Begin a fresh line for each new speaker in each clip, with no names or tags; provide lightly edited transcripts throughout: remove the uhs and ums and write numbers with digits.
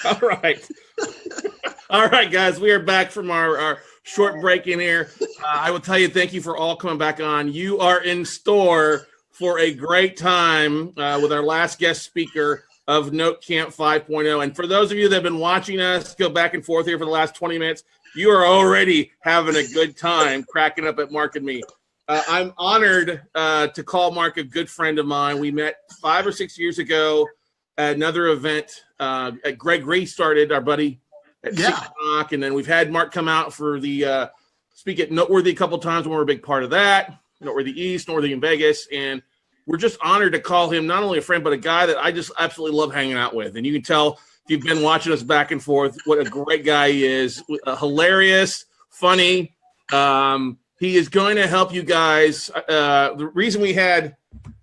All right. All right, guys, we are back from our short break in here. I will tell you, thank you for all coming back on. You are in store for a great time with our last guest speaker of Note Camp 5.0. And for those of you that have been watching us go back and forth here for the last 20 minutes, you are already having a good time cracking up at Mark and me. I'm honored to call Mark a good friend of mine. We met 5 or 6 years ago at another event. Greg Reese started, our buddy, at 6 o'clock. And then we've had Mark come out for the speak at Noteworthy a couple times when we're a big part of that. Noteworthy East, Noteworthy in Vegas. And we're just honored to call him not only a friend, but a guy that I just absolutely love hanging out with. And you can tell if you've been watching us back and forth what a great guy he is. Hilarious, funny. He is going to help you guys. The reason we had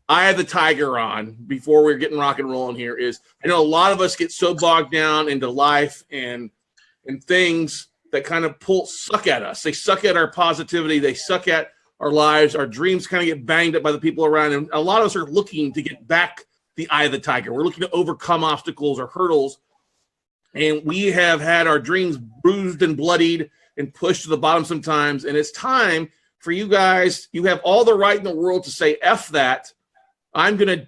Eye of the Tiger on before we're getting rock and rolling here is I know a lot of us get so bogged down into life and things that kind of suck at us. They suck at our positivity. They suck at our lives. Our dreams kind of get banged up by the people around. And a lot of us are looking to get back the eye of the tiger. We're looking to overcome obstacles or hurdles. And we have had our dreams bruised and bloodied and pushed to the bottom sometimes. And it's time for you guys. You have all the right in the world to say, F that. I'm going to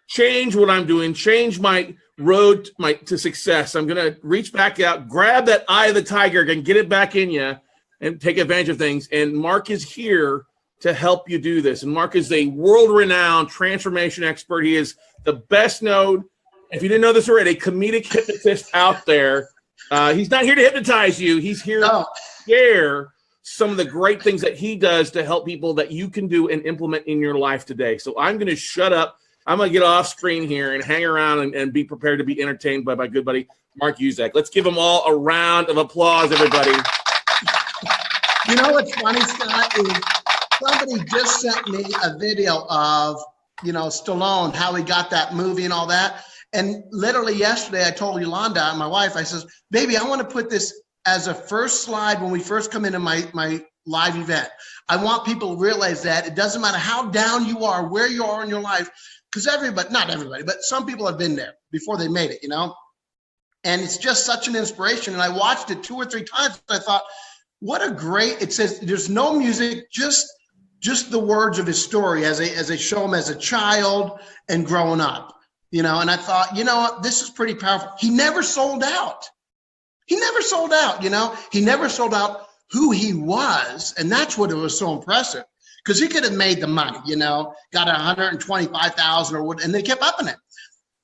change what I'm doing, change my road to success. I'm going to reach back out, grab that eye of the tiger and get it back in you and take advantage of things. And Mark is here to help you do this. And Mark is a world-renowned transformation expert. He is the best known, if you didn't know this already, comedic hypnotist out there. He's not here to hypnotize you. He's here to share some of the great things that he does to help people that you can do and implement in your life today. So I'm going to shut up. I'm going to get off screen here and hang around and be prepared to be entertained by my good buddy, Mark Yuzuik. Let's give them all a round of applause, everybody.
You know what's funny, Scott, is somebody just sent me a video of, Stallone, how he got that movie and all that. And literally yesterday, I told Yolanda, my wife, I says, baby, I want to put this as a first slide when we first come into my live event. I want people to realize that it doesn't matter how down you are, where you are in your life, because not everybody, but some people have been there before they made it, And it's just such an inspiration. And I watched it 2 or 3 times. And I thought, what a great, it says there's no music, just the words of his story as they show him as a child and growing up, and I thought, what, this is pretty powerful. He never sold out. He never sold out, he never sold out who he was. And that's what it was so impressive, because he could have made the money, got 125,000 or what, and they kept upping it.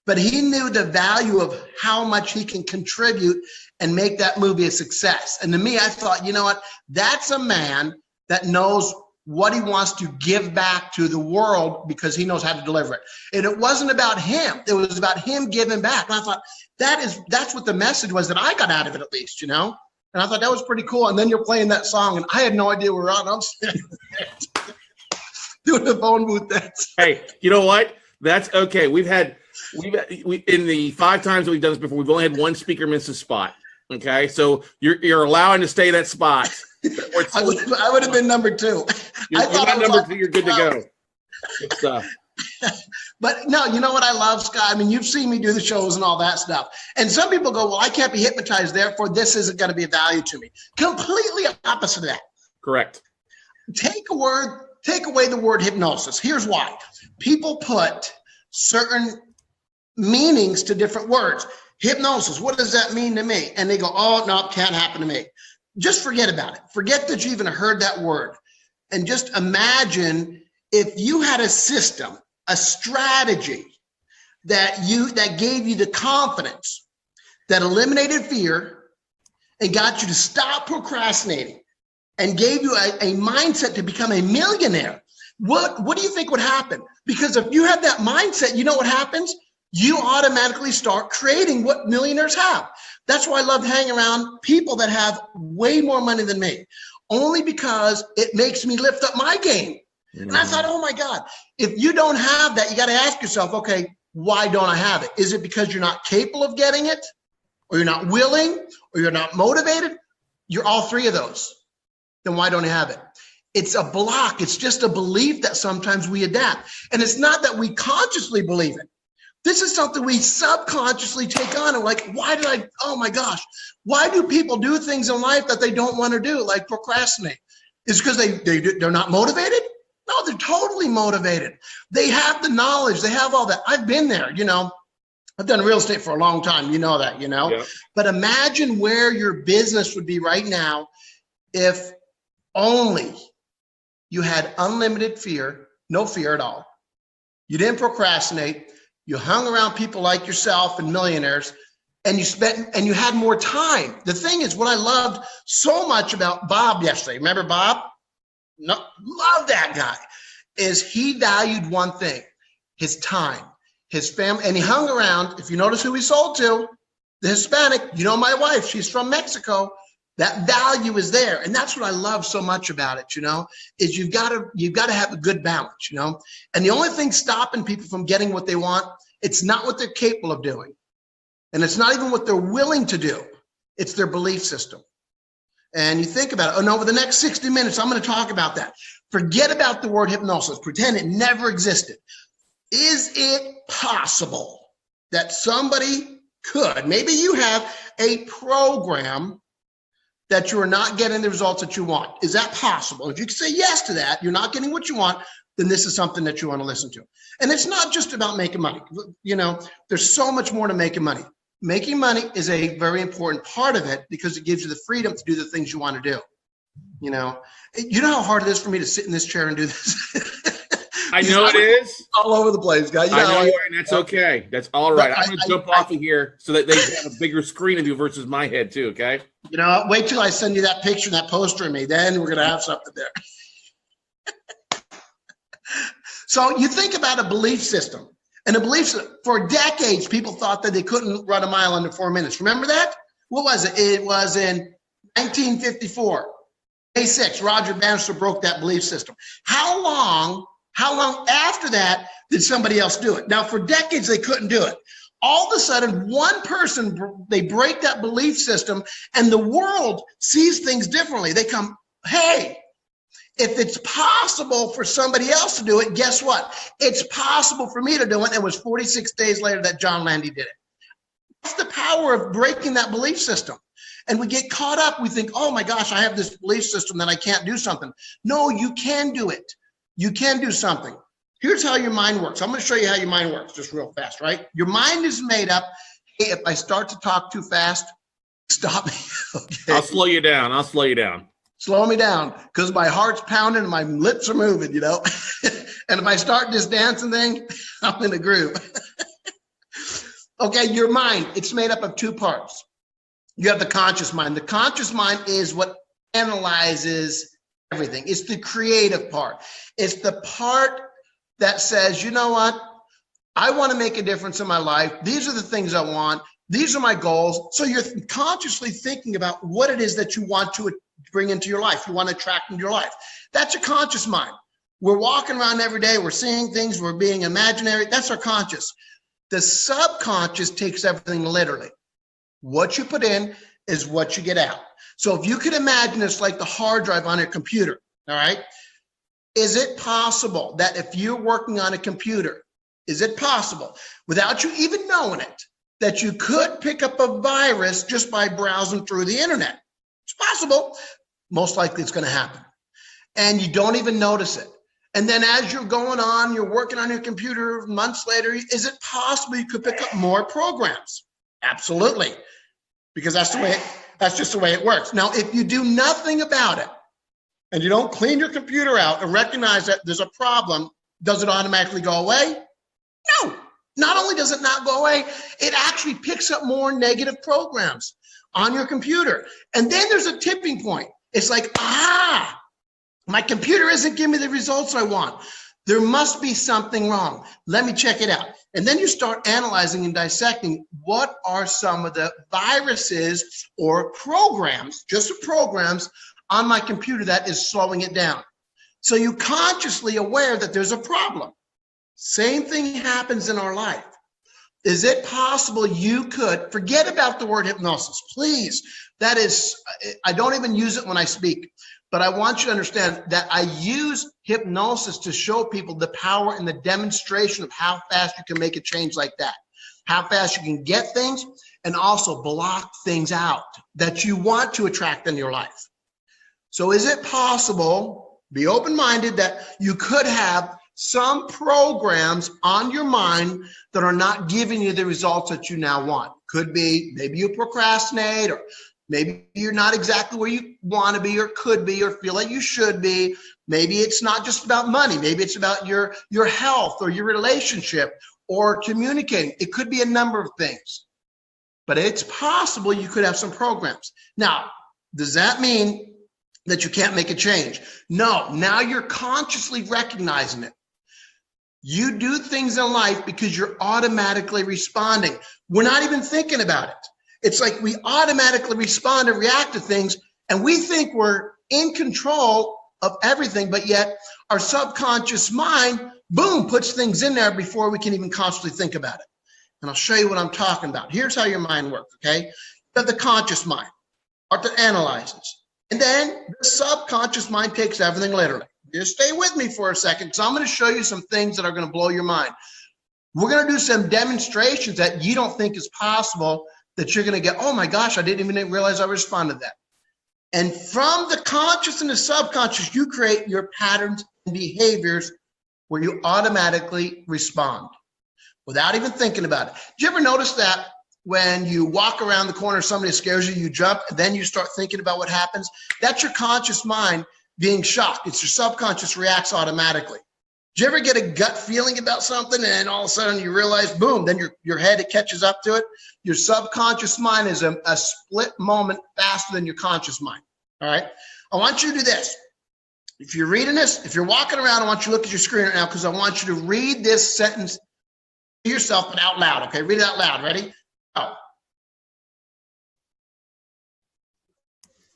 But he knew the value of how much he can contribute and make that movie a success. And to me, I thought, what, that's a man that knows what he wants to give back to the world because he knows how to deliver it. And it wasn't about him. It was about him giving back. And I thought, that's what the message was that I got out of it, at least, And I thought that was pretty cool. And then you're playing that song, and I had no idea we were on. I'm doing the phone booth dance.
Hey, you know what? That's okay. We've in the 5 times that we've done this before, we've only had one speaker miss a spot. Okay, so you're allowing to stay that spot.
I would have been number 2.
You're not number 2. You're good to go. Good stuff.
But no, you know what I love, Scott? I mean, you've seen me do the shows and all that stuff. And some people go, well, I can't be hypnotized, therefore this isn't going to be of value to me. Completely opposite of that.
Correct.
Take away the word hypnosis. Here's why. People put certain meanings to different words. Hypnosis, what does that mean to me? And they go, oh, no, it can't happen to me. Just forget about it. Forget that you even heard that word. And just imagine if you had a system, a strategy that gave you the confidence, that eliminated fear and got you to stop procrastinating and gave you a mindset to become a millionaire. What do you think would happen? Because if you have that mindset, you know what happens? You automatically start creating what millionaires have. That's why I love hanging around people that have way more money than me, only because it makes me lift up my game. Mm-hmm. And I thought, oh my God, if you don't have that, you got to ask yourself, okay, why don't I have it? Is it because you're not capable of getting it, or you're not willing, or you're not motivated? You're all 3 of those. Then why don't I have it? It's a block. It's just a belief that sometimes we adapt. And it's not that we consciously believe it. This is something we subconsciously take on. And like, oh my gosh, why do people do things in life that they don't want to do, like procrastinate? Is because they're not motivated? No, they're totally motivated. They have the knowledge. They have all that. I've been there, I've done real estate for a long time. You know that,
Yeah.
But imagine where your business would be right now if only you had unlimited fear, no fear at all. You didn't procrastinate. You hung around people like yourself and millionaires, and you had more time. The thing is, what I loved so much about Bob yesterday, remember Bob? No, love that guy, is he valued one thing, his time, his family, and he hung around. If you notice who he sold to, the Hispanic, my wife, she's from Mexico. That value is there. And that's what I love so much about it, is you've got to have a good balance, and the only thing stopping people from getting what they want, it's not what they're capable of doing. And it's not even what they're willing to do. It's their belief system. And you think about it, and over the next 60 minutes, I'm going to talk about that. Forget about the word hypnosis. Pretend it never existed. Is it possible that somebody could, maybe you have a program that you are not getting the results that you want? Is that possible? If you can say yes to that, you're not getting what you want, then this is something that you want to listen to. And it's not just about making money. There's so much more to making money. Making money is a very important part of it because it gives you the freedom to do the things you want to do. You know how hard it is for me to sit in this chair and do this?
I know it is.
All over the place, guys.
I know, and that's okay. That's all right. I'm going to jump off of here so that they have a bigger screen of you versus my head too, okay?
Wait till I send you that picture and that poster of me. Then we're going to have something there. So you think about a belief system. And a belief system, for decades, people thought that they couldn't run a mile under 4 minutes. Remember that? What was it? It was in 1954. May 6th, Roger Bannister broke that belief system. How long after that did somebody else do it? Now, for decades, they couldn't do it. All of a sudden, one person, they break that belief system, and the world sees things differently. They come, hey, if it's possible for somebody else to do it, guess what? It's possible for me to do it. It was 46 days later that John Landy did it. That's the power of breaking that belief system. And we get caught up. We think, oh my gosh, I have this belief system that I can't do something. No, you can do it. You can do something. Here's how your mind works. I'm going to show you how your mind works just real fast, right? Your mind is made up. Hey, if I start to talk too fast, stop me. Okay.
I'll slow you down.
Slow me down because my heart's pounding and my lips are moving, And if I start this dancing thing, I'm in a groove. Okay, your mind, it's made up of two parts. You have the conscious mind. The conscious mind is what analyzes everything. It's the creative part. It's the part that says, you know what? I want to make a difference in my life. These are the things I want. These are my goals. So you're consciously thinking about what it is that you want to bring into your life. You want to attract into your life. That's your conscious mind. We're walking around every day. We're seeing things. We're being imaginary. That's our conscious. The subconscious takes everything literally. What you put in is what you get out. So if you could imagine it's like the hard drive on your computer, all right? Is it possible that if you're working on a computer, is it possible without you even knowing it, that you could pick up a virus just by browsing through the internet? It's possible. Most likely it's going to happen. And you don't even notice it. And then as you're going on, you're working on your computer months later, is it possible you could pick up more programs? Absolutely. Because that's just the way it works. Now, if you do nothing about it and you don't clean your computer out and recognize that there's a problem, does it automatically go away? No. Not only does it not go away, it actually picks up more negative programs on your computer. And then there's a tipping point. It's like, my computer isn't giving me the results I want. There must be something wrong. Let me check it out. And then you start analyzing and dissecting what are some of the viruses or programs, just programs on my computer that is slowing it down. So you're consciously aware that there's a problem. Same thing happens in our life. Is it possible you could forget about the word hypnosis? Please. That is, I don't even use it when I speak. But I want you to understand that I use hypnosis to show people the power and the demonstration of how fast you can make a change like that, how fast you can get things, and also block things out that you want to attract in your life. So is it possible, be open-minded, that you could have some programs on your mind that are not giving you the results that you now want? Could be, maybe you procrastinate, or maybe you're not exactly where you want to be or could be or feel like you should be. Maybe it's not just about money. Maybe it's about your health or your relationship or communicating. It could be a number of things. But it's possible you could have some programs. Now, does that mean that you can't make a change? No, now you're consciously recognizing it. You do things in life because you're automatically responding. We're not even thinking about it. It's like we automatically respond and react to things, and we think we're in control of everything, but yet our subconscious mind, boom, puts things in there before we can even consciously think about it. And I'll show you what I'm talking about. Here's how your mind works, okay? You have the conscious mind, part that analyzes. And then the subconscious mind takes everything literally. Just stay with me for a second, because I'm going to show you some things that are going to blow your mind. We're going to do some demonstrations that you don't think is possible, that you're going to get, oh my gosh, I didn't even realize I responded to that. And from the conscious and the subconscious, you create your patterns and behaviors where you automatically respond without even thinking about it. Do you ever notice that when you walk around the corner, somebody scares you, you jump, and then you start thinking about what happens? That's your conscious mind being shocked. It's your subconscious reacts automatically. Do you ever get a gut feeling about something and then all of a sudden you realize, boom, then your head, it catches up to it? Your subconscious mind is a split moment faster than your conscious mind, all right? I want you to do this. If you're reading this, if you're walking around, I want you to look at your screen right now, because I want you to read this sentence to yourself, but out loud, okay? Read it out loud. Ready? Oh.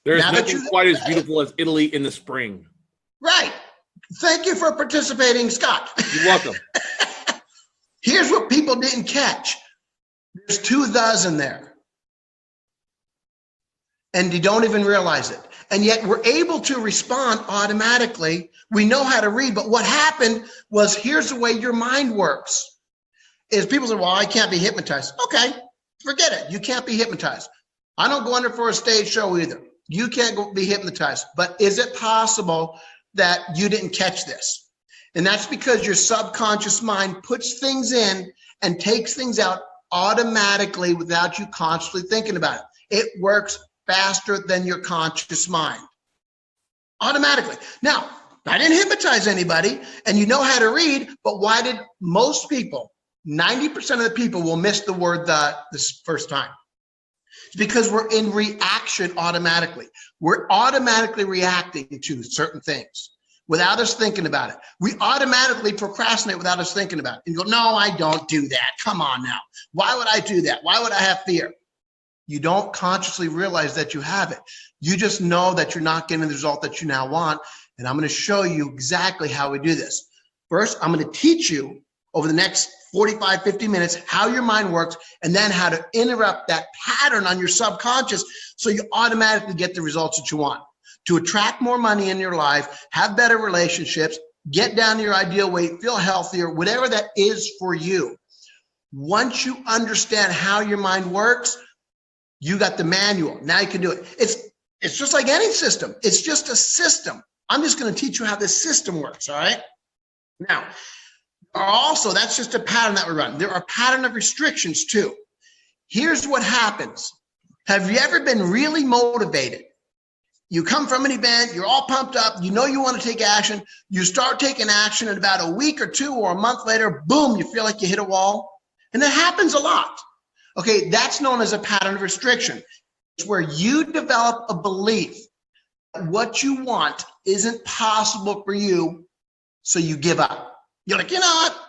There's nothing quite as beautiful as Italy in the spring.
Right. Thank you for participating, Scott.
You're welcome.
Here's what people didn't catch. There's 2 thes in there. And you don't even realize it. And yet we're able to respond automatically. We know how to read, but what happened was, here's the way your mind works. Is people say, well, I can't be hypnotized. Okay, forget it. You can't be hypnotized. I don't go under for a stage show either. You can't be hypnotized. But is it possible that you didn't catch this? And that's because your subconscious mind puts things in and takes things out automatically without you consciously thinking about it. It works faster than your conscious mind. Automatically. Now, I didn't hypnotize anybody, and you know how to read, but why did most people, 90% of the people, will miss the word "the" this first time? It's because we're in reaction automatically. We're automatically reacting to certain things without us thinking about it. We automatically procrastinate without us thinking about it. And you go, no, I don't do that. Come on now. Why would I do that? Why would I have fear? You don't consciously realize that you have it. You just know that you're not getting the result that you now want. And I'm going to show you exactly how we do this. First, I'm going to teach you over the next 45, 50 minutes how your mind works, and then how to interrupt that pattern on your subconscious so you automatically get the results that you want. To attract more money in your life, have better relationships, get down to your ideal weight, feel healthier, whatever that is for you. Once you understand how your mind works, you got the manual. Now you can do it. It's just like any system. It's just a system. I'm just going to teach you how this system works, all right? Now, also, that's just a pattern that we run. There are pattern of restrictions too. Here's what happens. Have you ever been really motivated? You come from an event, you're all pumped up, you know you want to take action, you start taking action, and about a week or 2 or a month later, boom, you feel like you hit a wall. And that happens a lot. Okay, that's known as a pattern of restriction. It's where you develop a belief that what you want isn't possible for you, so you give up. You're like, you know what?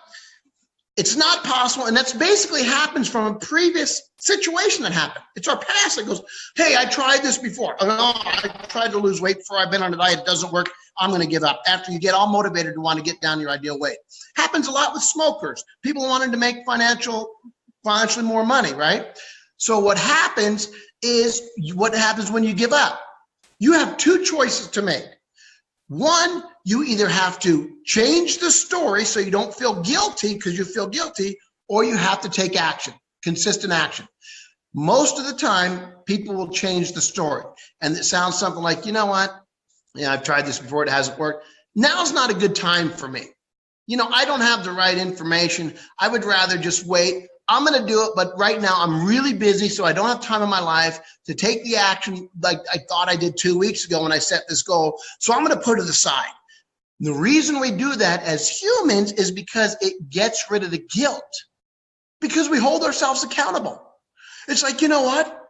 It's not possible. And that's basically happens from a previous situation that happened. It's our past that goes, hey, I tried this before. Oh, no, I tried to lose weight before. I've been on a diet. It doesn't work. I'm going to give up. After you get all motivated to want to get down your ideal weight. Happens a lot with smokers. People wanting to make financially more money, right? So what happens is, what happens when you give up? You have 2 choices to make. One, you either have to change the story so you don't feel guilty because you feel guilty, or you have to take action, consistent action. Most of the time, people will change the story. And it sounds something like, you know what? Yeah, I've tried this before. It hasn't worked. Now's not a good time for me. I don't have the right information. I would rather just wait. I'm going to do it, but right now I'm really busy, so I don't have time in my life to take the action like I thought I did 2 weeks ago when I set this goal. So I'm going to put it aside. The reason we do that as humans is because it gets rid of the guilt, because we hold ourselves accountable. It's like, you know what?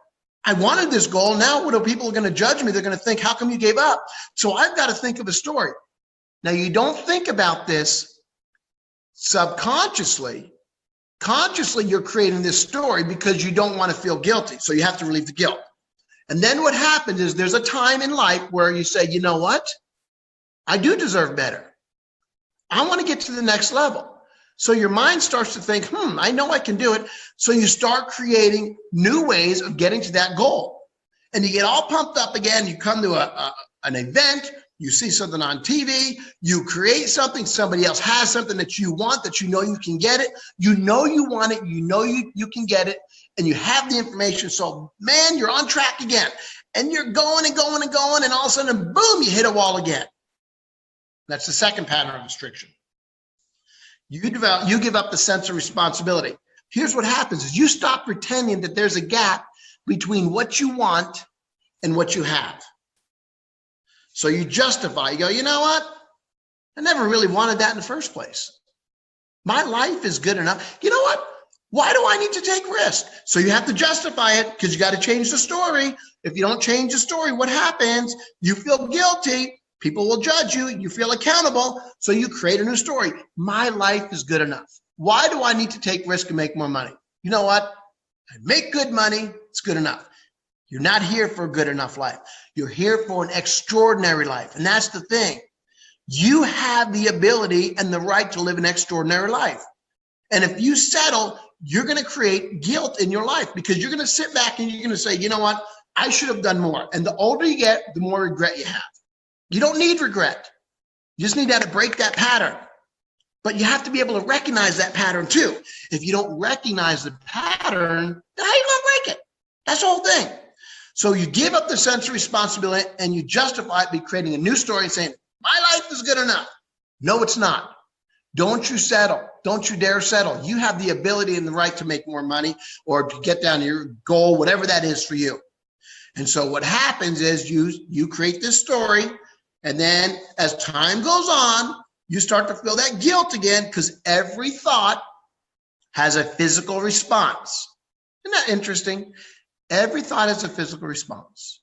I wanted this goal. Now what are people going to judge me? They're going to think, how come you gave up? So I've got to think of a story. Now, you don't think about this subconsciously. Consciously, you're creating this story because you don't want to feel guilty. So you have to relieve the guilt. And then what happens is there's a time in life where you say, you know what? I do deserve better. I want to get to the next level. So your mind starts to think, I know I can do it. So you start creating new ways of getting to that goal. And you get all pumped up again. You come to an event. You see something on TV, you create something, somebody else has something that you want, that you know you can get it, you know you want it, you know you can get it, and you have the information. So, man, you're on track again. And you're going and going and going, and all of a sudden, boom, you hit a wall again. That's the second pattern of restriction. You give up the sense of responsibility. Here's what happens is you stop pretending that there's a gap between what you want and what you have. So you justify, you go, you know what? I never really wanted that in the first place. My life is good enough. You know what? Why do I need to take risk? So you have to justify it because you got to change the story. If you don't change the story, what happens? You feel guilty. People will judge you. You feel accountable. So you create a new story. My life is good enough. Why do I need to take risk and make more money? You know what? I make good money. It's good enough. You're not here for a good enough life. You're here for an extraordinary life. And that's the thing. You have the ability and the right to live an extraordinary life. And if you settle, you're going to create guilt in your life because you're going to sit back and you're going to say, you know what? I should have done more. And the older you get, the more regret you have. You don't need regret. You just need to break that pattern. But you have to be able to recognize that pattern too. If you don't recognize the pattern, then how are you going to break it? That's the whole thing. So you give up the sense of responsibility and you justify it by creating a new story and saying, my life is good enough. No, it's not. Don't you settle. Don't you dare settle. You have the ability and the right to make more money or to get down to your goal, whatever that is for you. And so what happens is you create this story, and then as time goes on, you start to feel that guilt again because every thought has a physical response. Isn't that interesting? Every thought has a physical response.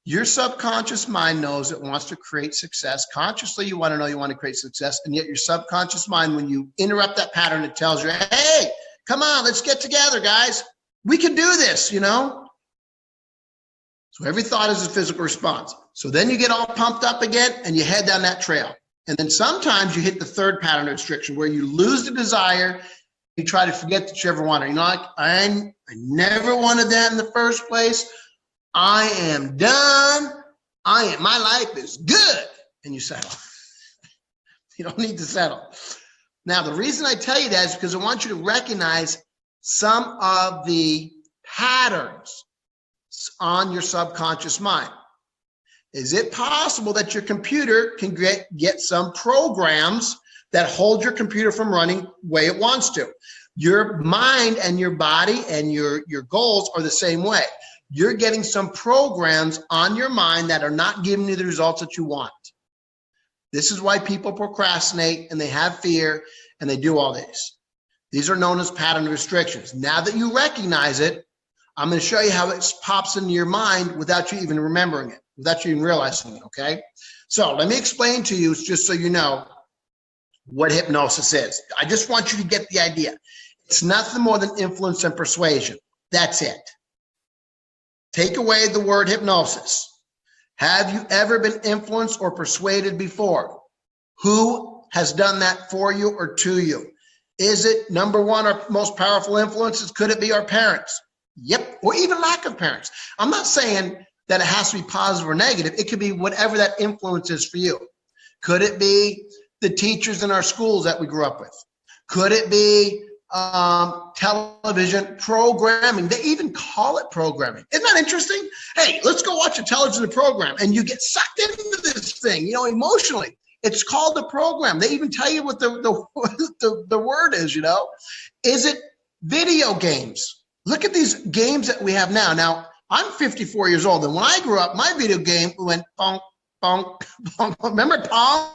Your subconscious mind knows it wants to create success. Consciously, you want to know you want to create success. And yet your subconscious mind, when you interrupt that pattern, it tells you, hey, come on, let's get together, guys. We can do this, you know? So every thought is a physical response. So then you get all pumped up again and you head down that trail. And then sometimes you hit the third pattern of restriction where you lose the desire. You try to forget that you ever wanted. You know, like, I never wanted that in the first place. I am done. My life is good. And you settle. You don't need to settle. Now, the reason I tell you that is because I want you to recognize some of the patterns on your subconscious mind. Is it possible that your computer can get some programs that hold your computer from running the way it wants to? Your mind and your body and your goals are the same way. You're getting some programs on your mind that are not giving you the results that you want. This is why people procrastinate and they have fear and they do all this. These are known as pattern restrictions. Now that you recognize it, I'm going to show you how it pops into your mind without you even remembering it, without you even realizing it, okay? So let me explain to you, just so you know, what hypnosis is. I just want you to get the idea. It's nothing more than influence and persuasion. That's it. Take away the word hypnosis. Have you ever been influenced or persuaded before? Who has done that for you or to you? Is it number one, our most powerful influences? Could it be our parents? Yep, or even lack of parents. I'm not saying that it has to be positive or negative. It could be whatever that influence is for you. Could it be the teachers in our schools that we grew up with? Could it be television programming? They even call it programming. Isn't that interesting? Hey, let's go watch a television program, and you get sucked into this thing, you know, emotionally. It's called a program. They even tell you what the word is, you know. Is it video games? Look at these games that we have now. Now, I'm 54 years old, and when I grew up, my video game went bonk, bonk, bonk. Remember Pong?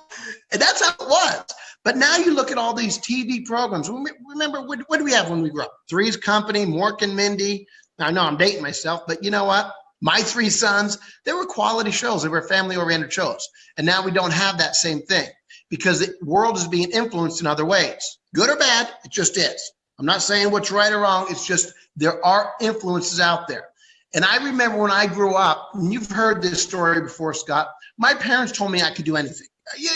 And that's how it was. But now you look at all these TV programs. Remember, what do we have when we grew up? Three's Company, Mork and Mindy. I know I'm dating myself, but you know what? My Three Sons, they were quality shows. They were family-oriented shows. And now we don't have that same thing because the world is being influenced in other ways. Good or bad, it just is. I'm not saying what's right or wrong. It's just there are influences out there. And I remember when I grew up, and you've heard this story before, Scott, my parents told me I could do anything.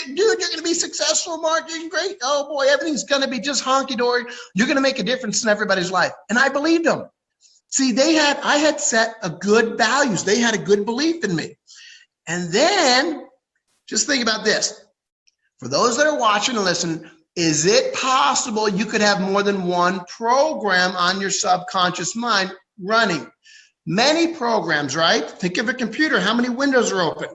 Dude, you're going to be successful, Mark. You're great. Oh, boy, everything's going to be just honky-dory. You're going to make a difference in everybody's life. And I believed them. See, I had set a good values. They had a good belief in me. And then, just think about this. For those that are watching and listening, is it possible you could have more than one program on your subconscious mind running? Many programs, right? Think of a computer. How many windows are open?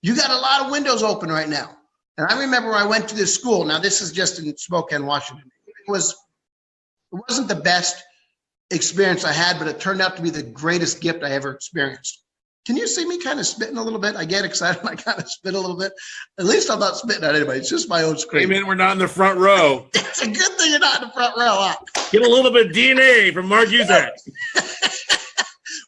You got a lot of windows open right now. And I remember I went to this school. Now, this is just in Spokane, Washington. It wasn't the best experience I had, but it turned out to be the greatest gift I ever experienced. Can you see me kind of spitting a little bit? I get excited. I kind of spit a little bit. At least I'm not spitting at anybody. It's just my own screen.
Amen. We're not in the front row.
It's a good thing you're not in the front row. Huh?
Get a little bit of DNA from Mark Yuzuik.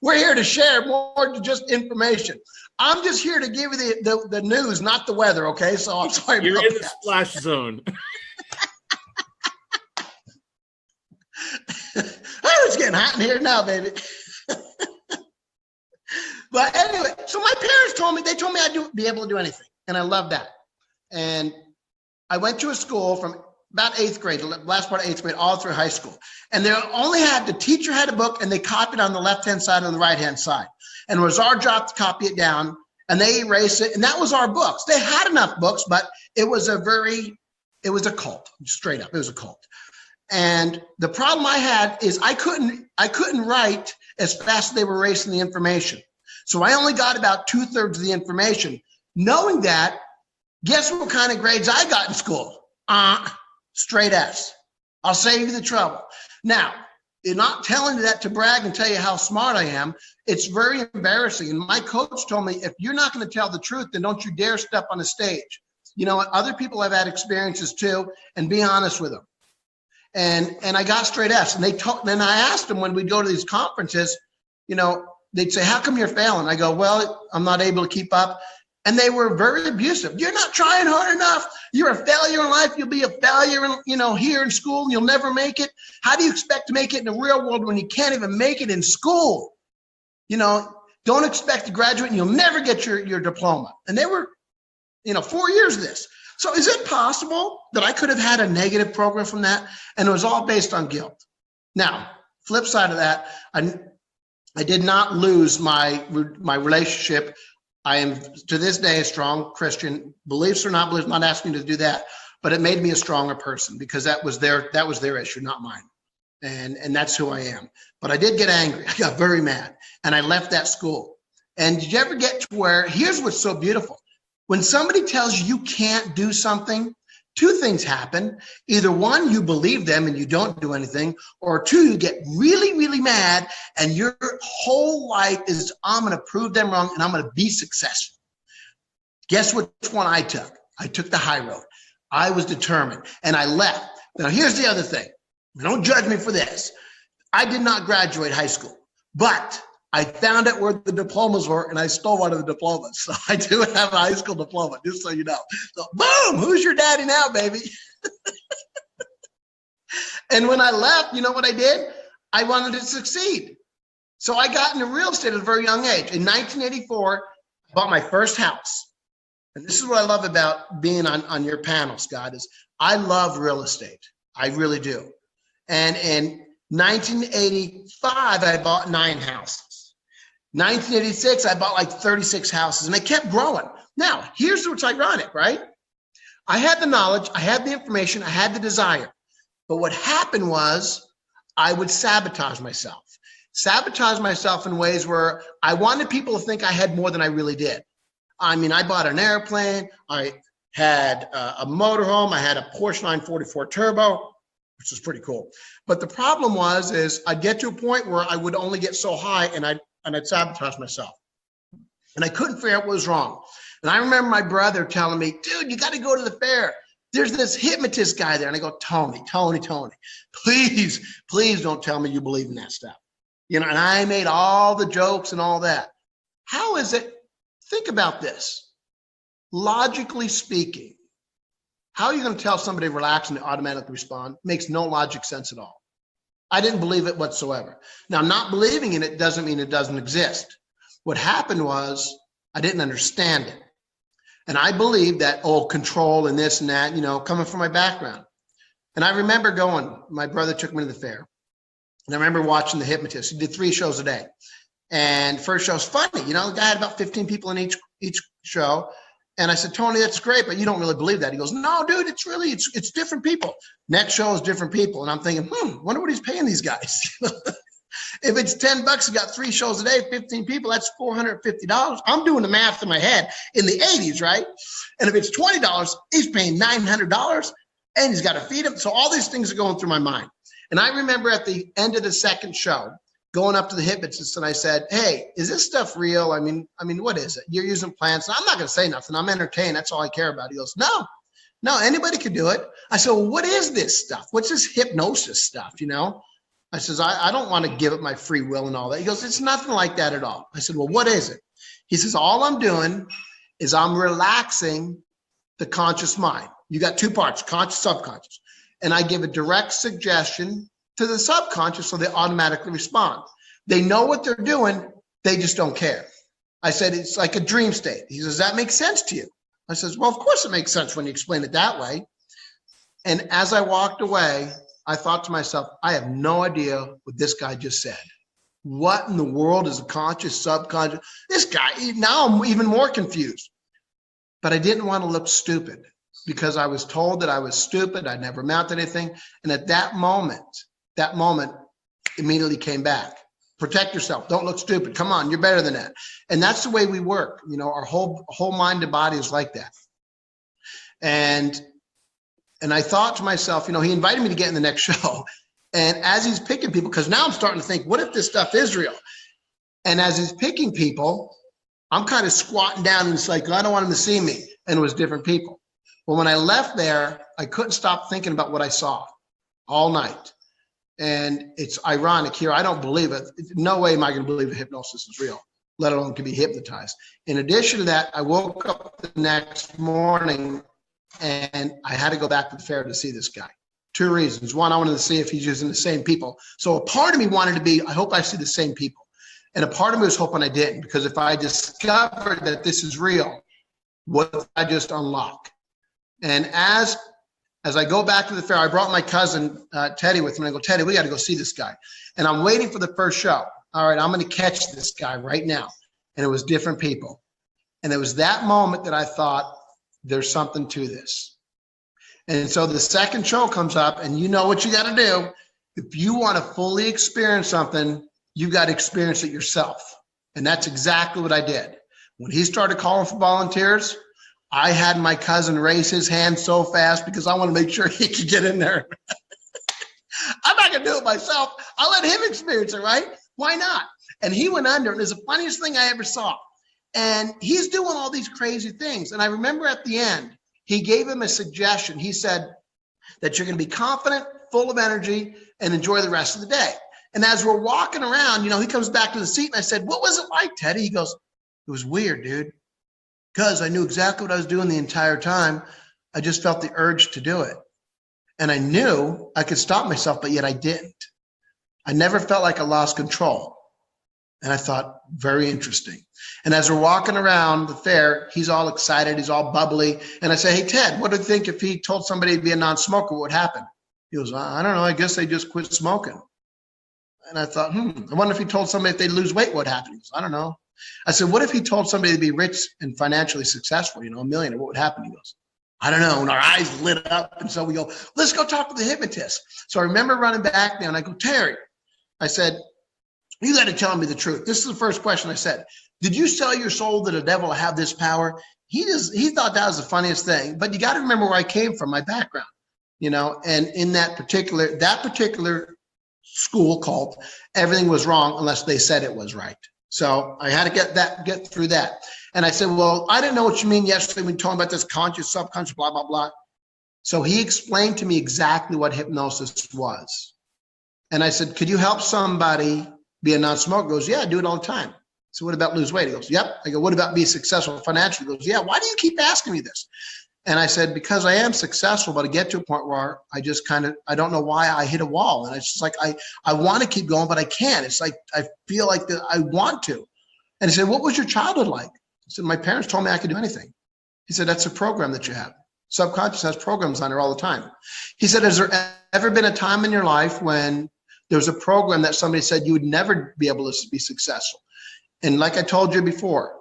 We're here to share more than just information. I'm just here to give you the news, not the weather, okay? So I'm sorry
You're
about
in the splash zone.
Oh, it's getting hot in here now, baby. But anyway, so my parents told me I'd be able to do anything. And I love that. And I went to a school from about 8th grade, the last part of 8th grade, all through high school. And the teacher had a book, and they copied on the left-hand side and the right-hand side. And it was our job to copy it down, and they erased it. And that was our books. They had enough books, but it was a cult, straight up. It was a cult. And the problem I had is I couldn't write as fast as they were erasing the information. So I only got about 2/3 of the information. Knowing that, guess what kind of grades I got in school? Straight F's. I'll save you the trouble. Now, you're not telling you that to brag and tell you how smart I am. It's very embarrassing. And my coach told me, if you're not going to tell the truth, then don't you dare step on a stage. You know what? Other people have had experiences too, and be honest with them. And I got straight F's. And then I asked them when we'd go to these conferences, you know, they'd say, how come you're failing? I go, well, I'm not able to keep up. And they were very abusive. You're not trying hard enough. You're a failure in life. You'll be a failure here in school, and you'll never make it. How do you expect to make it in the real world when you can't even make it in school? You know, don't expect to graduate and you'll never get your diploma. And they were, 4 years of this. So is it possible that I could have had a negative program from that? And it was all based on guilt. Now, flip side of that, I did not lose my relationship. I am to this day a strong Christian. Beliefs or not beliefs, I'm not asking you to do that, but it made me a stronger person because that was their issue, not mine. And that's who I am. But I did get angry. I got very mad, and I left that school. And did you ever get to where, here's what's so beautiful. When somebody tells you can't do something, two things happen. Either one, you believe them and you don't do anything, or two, you get really, really mad and your whole life is, I'm going to prove them wrong and I'm going to be successful. Guess which one I took? I took the high road. I was determined and I left. Now, here's the other thing. Don't judge me for this. I did not graduate high school, but I found out where the diplomas were and I stole one of the diplomas. So I do have a high school diploma, just so you know. So boom, who's your daddy now, baby? And when I left, you know what I did? I wanted to succeed. So I got into real estate at a very young age. In 1984, I bought my first house. And this is what I love about being on your panel, Scott, is I love real estate. I really do. And in 1985, I bought 9 houses. 1986, I bought like 36 houses, and I kept growing. Now, here's what's ironic, right? I had the knowledge, I had the information, I had the desire. But what happened was I would sabotage myself in ways where I wanted people to think I had more than I really did. I mean, I bought an airplane, I had a motorhome, I had a Porsche 944 Turbo, which was pretty cool. But the problem is I'd get to a point where I would only get so high and I'd sabotage myself. And I couldn't figure out what was wrong. And I remember my brother telling me, dude, you got to go to the fair. There's this hypnotist guy there. And I go, Tony, please don't tell me you believe in that stuff. You know, and I made all the jokes and all that. How is it? Think about this. Logically speaking, how are you going to tell somebody to relax and they automatically respond? Makes no logic sense at all. I didn't believe it whatsoever. Now, not believing in it doesn't mean it doesn't exist. What happened was I didn't understand it. And I believed that, control and this and that, you know, coming from my background. And I remember my brother took me to the fair. And I remember watching the hypnotist. He did 3 shows a day. And first show was funny. You know, the guy had about 15 people in each show. And I said, Tony, that's great, but you don't really believe that. He goes, no, dude, it's different people. Next show is different people. And I'm thinking, wonder what he's paying these guys. If it's $10, you got 3 shows a day, 15 people, that's $450. I'm doing the math in my head in the 80s, right? And if it's $20, he's paying $900 and he's got to feed him. So all these things are going through my mind. And I remember at the end of the second show, going up to the hypnotist and I said, hey, is this stuff real? I mean, what is it? You're using plants. I'm not going to say nothing. I'm entertained. That's all I care about. He goes, no, anybody could do it. I said, well, what is this stuff? What's this hypnosis stuff, you know? I says, I don't want to give it my free will and all that. He goes, it's nothing like that at all. I said, well, what is it? He says, all I'm doing is I'm relaxing the conscious mind. You got 2 parts, conscious, subconscious. And I give a direct suggestion to the subconscious so they automatically respond. They know what they're doing. They just don't care. I said, it's like a dream state. He says, that makes sense to you? I says, well, of course it makes sense when you explain it that way. And as I walked away, I thought to myself, I have no idea what this guy just said. What in the world is a conscious, subconscious? This guy, now I'm even more confused. But I didn't want to look stupid because I was told that I was stupid. I never amounted to anything. And at that moment immediately came back. Protect yourself. Don't look stupid. Come on, you're better than that. And that's the way we work. You know, our whole mind and body is like that. And I thought to myself, you know, he invited me to get in the next show. And as he's picking people, because now I'm starting to think, what if this stuff is real? And as he's picking people, I'm kind of squatting down and it's like, I don't want him to see me. And it was different people. Well, when I left there, I couldn't stop thinking about what I saw all night. And it's ironic here. I don't believe it. No way am I going to believe that hypnosis is real, let alone can be hypnotized. In addition to that, I woke up the next morning and I had to go back to the fair to see this guy. 2 reasons. One, I wanted to see if he's using the same people. So a part of me wanted to be, I hope I see the same people. And a part of me was hoping I didn't, because if I discovered that this is real, what if I just unlock? And as I go back to the fair, I brought my cousin Teddy with me. I go, Teddy, we got to go see this guy. And I'm waiting for the first show. All right, I'm going to catch this guy right now. And it was different people. And it was that moment that I thought, there's something to this. And so the second show comes up, and you know what you got to do. If you want to fully experience something, you got to experience it yourself. And that's exactly what I did. When he started calling for volunteers, I had my cousin raise his hand so fast because I want to make sure he could get in there. I'm not going to do it myself. I'll let him experience it, right? Why not? And he went under, and it was the funniest thing I ever saw. And he's doing all these crazy things. And I remember at the end, he gave him a suggestion. He said that you're going to be confident, full of energy, and enjoy the rest of the day. And as we're walking around, you know, he comes back to the seat, and I said, what was it like, Teddy? He goes, it was weird, dude, because I knew exactly what I was doing the entire time. I just felt the urge to do it. And I knew I could stop myself, but yet I didn't. I never felt like I lost control. And I thought, very interesting. And as we're walking around the fair, he's all excited. He's all bubbly. And I say, hey, Ted, what do you think if he told somebody to be a non-smoker, what would happen? He goes, I don't know. I guess they just quit smoking. And I thought, I wonder if he told somebody if they lose weight, what happened? He goes, I don't know. I said, what if he told somebody to be rich and financially successful, you know, a millionaire, what would happen? He goes, I don't know. And our eyes lit up. And so we go, let's go talk to the hypnotist. So I remember running back there and I go, Terry, I said, you got to tell me the truth. This is the first question I said. Did you sell your soul to the devil to have this power? He thought that was the funniest thing. But you got to remember where I came from, my background, and in that particular school cult, everything was wrong unless they said it was right. So I had to get through that. And I said, well, I didn't know what you mean yesterday when you told me about this conscious, subconscious, blah, blah, blah. So he explained to me exactly what hypnosis was. And I said, could you help somebody be a non-smoker? He goes, yeah, I do it all the time. So what about lose weight? He goes, yep. I go, what about be successful financially? He goes, yeah, why do you keep asking me this? And I said, because I am successful, but I get to a point where I just I don't know why I hit a wall. And it's just like, I want to keep going, but I can't. It's like, I feel like I want to. And he said, what was your childhood like? I said, my parents told me I could do anything. He said, that's a program that you have. Subconscious has programs on there all the time. He said, has there ever been a time in your life when there was a program that somebody said you would never be able to be successful? And like I told you before,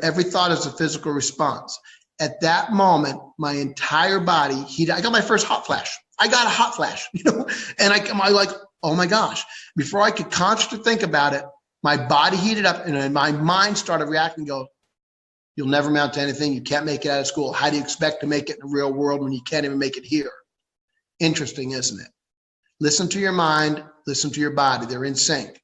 every thought is a physical response. At that moment, my entire body I got my first hot flash. I got a hot flash, and I like, oh my gosh. Before I could consciously think about it, my body heated up and my mind started reacting, go, you'll never amount to anything. You can't make it out of school. How do you expect to make it in the real world when you can't even make it here? Interesting, isn't it? Listen to your mind, listen to your body. They're in sync.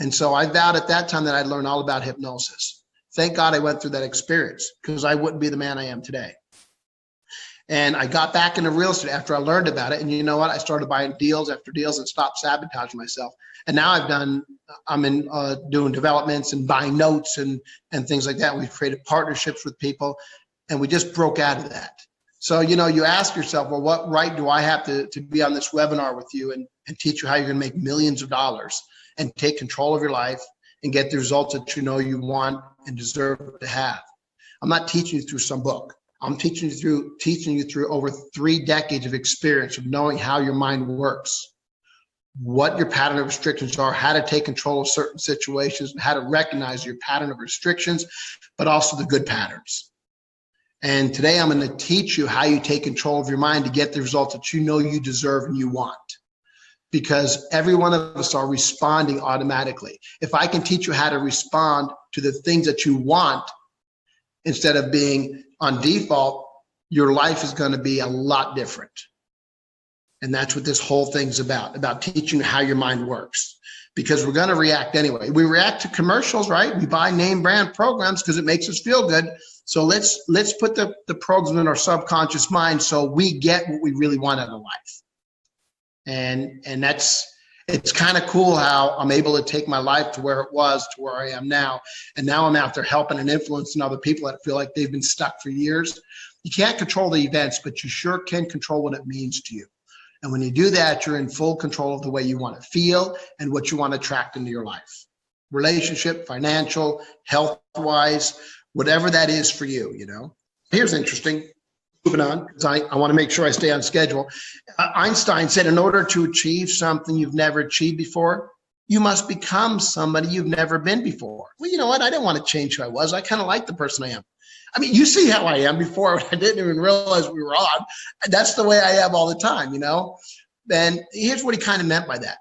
And so I vowed at that time that I'd learn all about hypnosis. Thank God I went through that experience, because I wouldn't be the man I am today. And I got back into real estate after I learned about it. And you know what? I started buying deals after deals and stopped sabotaging myself. And now I'm in doing developments and buying notes and things like that. We've created partnerships with people, and we just broke out of that. So, you ask yourself, well, what right do I have to be on this webinar with you and teach you how you're going to make millions of dollars and take control of your life and get the results that you know you want and deserve to have? I'm not teaching you through some book. I'm teaching you through over 3 decades of experience of knowing how your mind works, what your pattern of restrictions are, how to take control of certain situations, and how to recognize your pattern of restrictions, but also the good patterns. And today I'm going to teach you how you take control of your mind to get the results that you know you deserve and you want. Because every one of us are responding automatically. If I can teach you how to respond to the things that you want instead of being on default, your life is going to be a lot different. And that's what this whole thing's about teaching you how your mind works. Because we're going to react anyway. We react to commercials, right? We buy name brand programs because it makes us feel good. So let's put the programs in our subconscious mind so we get what we really want out of life. And it's kind of cool how I'm able to take my life to where it was to where I am now. And now I'm out there helping and influencing other people that feel like they've been stuck for years. You can't control the events, but you sure can control what it means to you. And when you do that, you're in full control of the way you want to feel and what you want to attract into your life. Relationship, financial, health-wise, whatever that is for you, Here's interesting. Moving on, because I want to make sure I stay on schedule. Einstein said, in order to achieve something you've never achieved before, you must become somebody you've never been before. Well, you know what? I didn't want to change who I was. I kind of like the person I am. I mean, you see how I am before. I didn't even realize we were on. That's the way I am all the time, And here's what he kind of meant by that.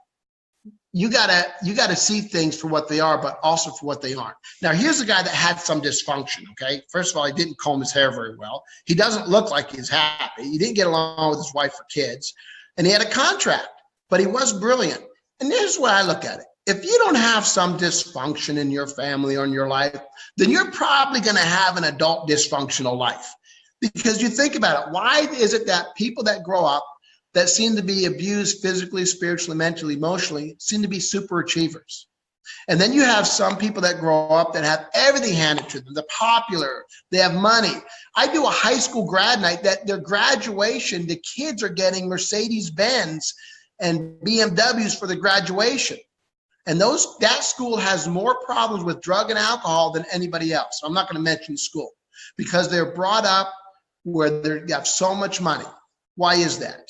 You gotta see things for what they are, but also for what they aren't. Now, here's a guy that had some dysfunction, okay? First of all, he didn't comb his hair very well. He doesn't look like he's happy. He didn't get along with his wife or kids. And he had a contract, but he was brilliant. And here's the way I look at it. If you don't have some dysfunction in your family or in your life, then you're probably going to have an adult dysfunctional life. Because you think about it, why is it that people that grow up that seem to be abused physically, spiritually, mentally, emotionally, seem to be super achievers? And then you have some people that grow up that have everything handed to them. They're popular, they have money. I do a high school grad night that their graduation, the kids are getting Mercedes-Benz and BMWs for the graduation. And that school has more problems with drug and alcohol than anybody else. I'm not going to mention the school because they're brought up where they have so much money. Why is that?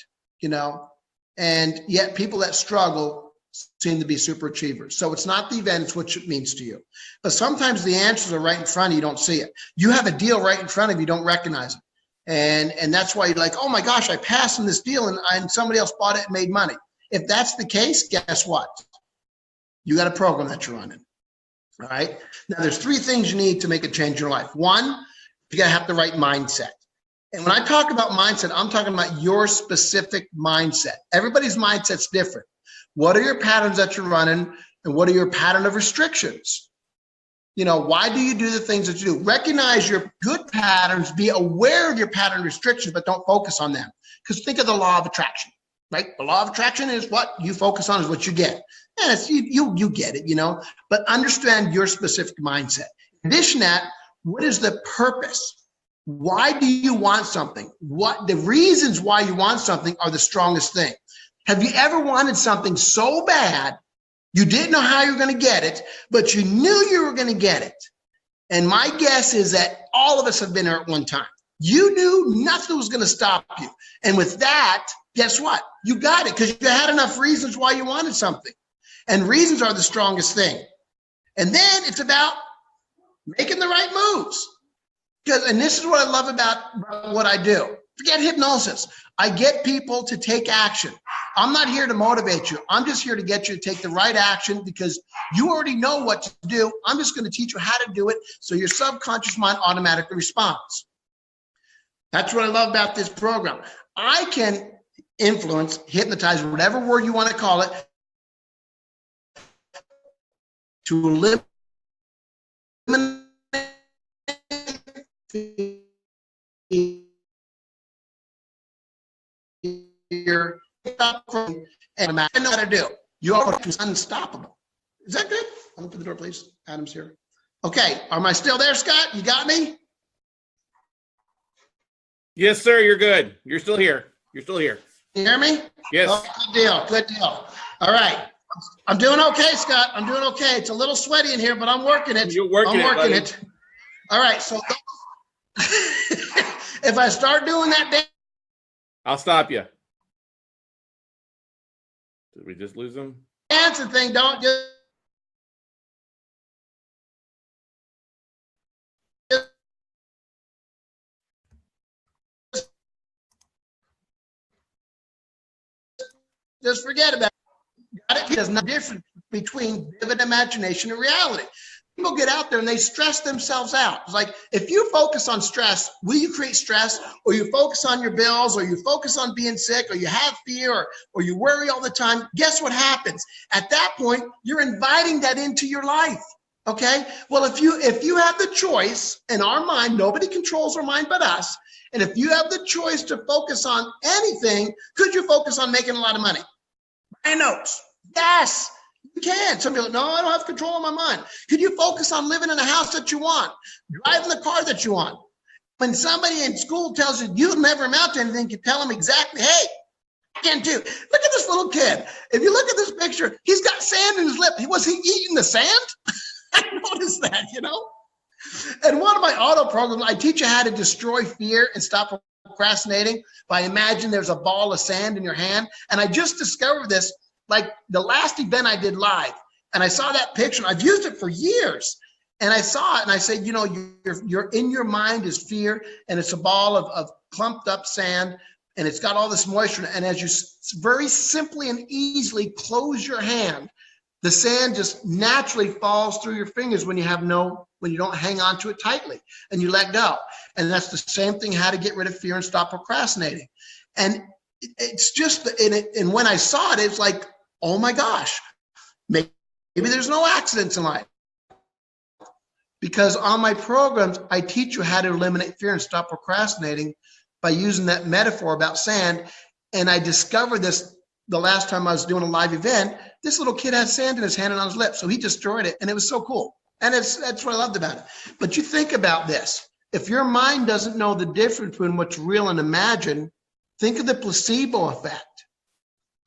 And yet people that struggle seem to be super achievers. So it's not the event, it's what it means to you. But sometimes the answers are right in front of you, you don't see it. You have a deal right in front of you, don't recognize it. And that's why you're like, oh my gosh, I passed in this deal and somebody else bought it and made money. If that's the case, guess what? You got a program that you're running. All right. Now there's 3 things you need to make a change in your life. 1, you gotta have the right mindset. And when I talk about mindset, I'm talking about your specific mindset. Everybody's mindset's different. What are your patterns that you're running, and what are your pattern of restrictions? You know, why do you do the things that you do? Recognize your good patterns, be aware of your pattern restrictions, but don't focus on them. Because think of the law of attraction, right? The law of attraction is what you focus on is what you get. And it's, you get it, you know, but understand your specific mindset. In addition to that, what is the purpose? Why do you want something? What the reasons why you want something are the strongest thing. Have you ever wanted something so bad you didn't know how you were going to get it, but you knew you were going to get it? And my guess is that all of us have been there at one time. You knew nothing was going to stop you. And with that, guess what? You got it because you had enough reasons why you wanted something. And reasons are the strongest thing. And then it's about making the right moves. And this is what I love about what I do. Forget hypnosis. I get people to take action. I'm not here to motivate you. I'm just here to get you to take the right action because you already know what to do. I'm just going to teach you how to do it so your subconscious mind automatically responds. That's what I love about this program. I can influence, hypnotize, whatever word you want to call it, to eliminate fear, and I know how to do. You are unstoppable. Is that good? Open the door, please. Adam's here. Okay, am I still there, Scott? You got me?
Yes, sir. You're good. You're still here. You're still here.
You hear me?
Yes.
Oh, good deal. Good deal. All right. I'm doing okay, Scott. I'm doing okay. It's a little sweaty in here, but I'm working it.
You're working
it. All right. So if I start doing that,
I'll stop you. Did we just lose him?
Dancing thing, don't just forget about it. Got it? There's no difference between vivid imagination and reality. People get out there and they stress themselves out. It's like, if you focus on stress, will you create stress? Or you focus on your bills, or you focus on being sick, or you have fear, or you worry all the time? Guess what happens? At that point, you're inviting that into your life. Okay? Well, if you have the choice, in our mind, nobody controls our mind but us. And if you have the choice to focus on anything, could you focus on making a lot of money? Buying notes. Yes. You can. Some people, no, I don't have control of my mind. Could you focus on living in a house that you want, driving the car that you want? When somebody in school tells you you'll never amount to anything, you tell them exactly, hey, I can do. Look at this little kid. If you look at this picture, he's got sand in his lip. Was he eating the sand? I noticed that, you know? And one of my auto programs, I teach you how to destroy fear and stop procrastinating by imagine there's a ball of sand in your hand. And I just discovered this. Like the last event I did live, and I saw that picture, and I've used it for years, and I saw it, and I said, you know, you're in your mind is fear, and it's a ball of clumped up sand, and it's got all this moisture, and as you very simply and easily close your hand, the sand just naturally falls through your fingers when you don't hang on to it tightly, and you let go. And that's the same thing, how to get rid of fear and stop procrastinating. And it's just, and when I saw it, it's like, oh my gosh, maybe there's no accidents in life. Because on my programs, I teach you how to eliminate fear and stop procrastinating by using that metaphor about sand. And I discovered this the last time I was doing a live event. This little kid had sand in his hand and on his lips, so he destroyed it, and it was so cool. And that's what I loved about it. But you think about this. If your mind doesn't know the difference between what's real and imagined, think of the placebo effect.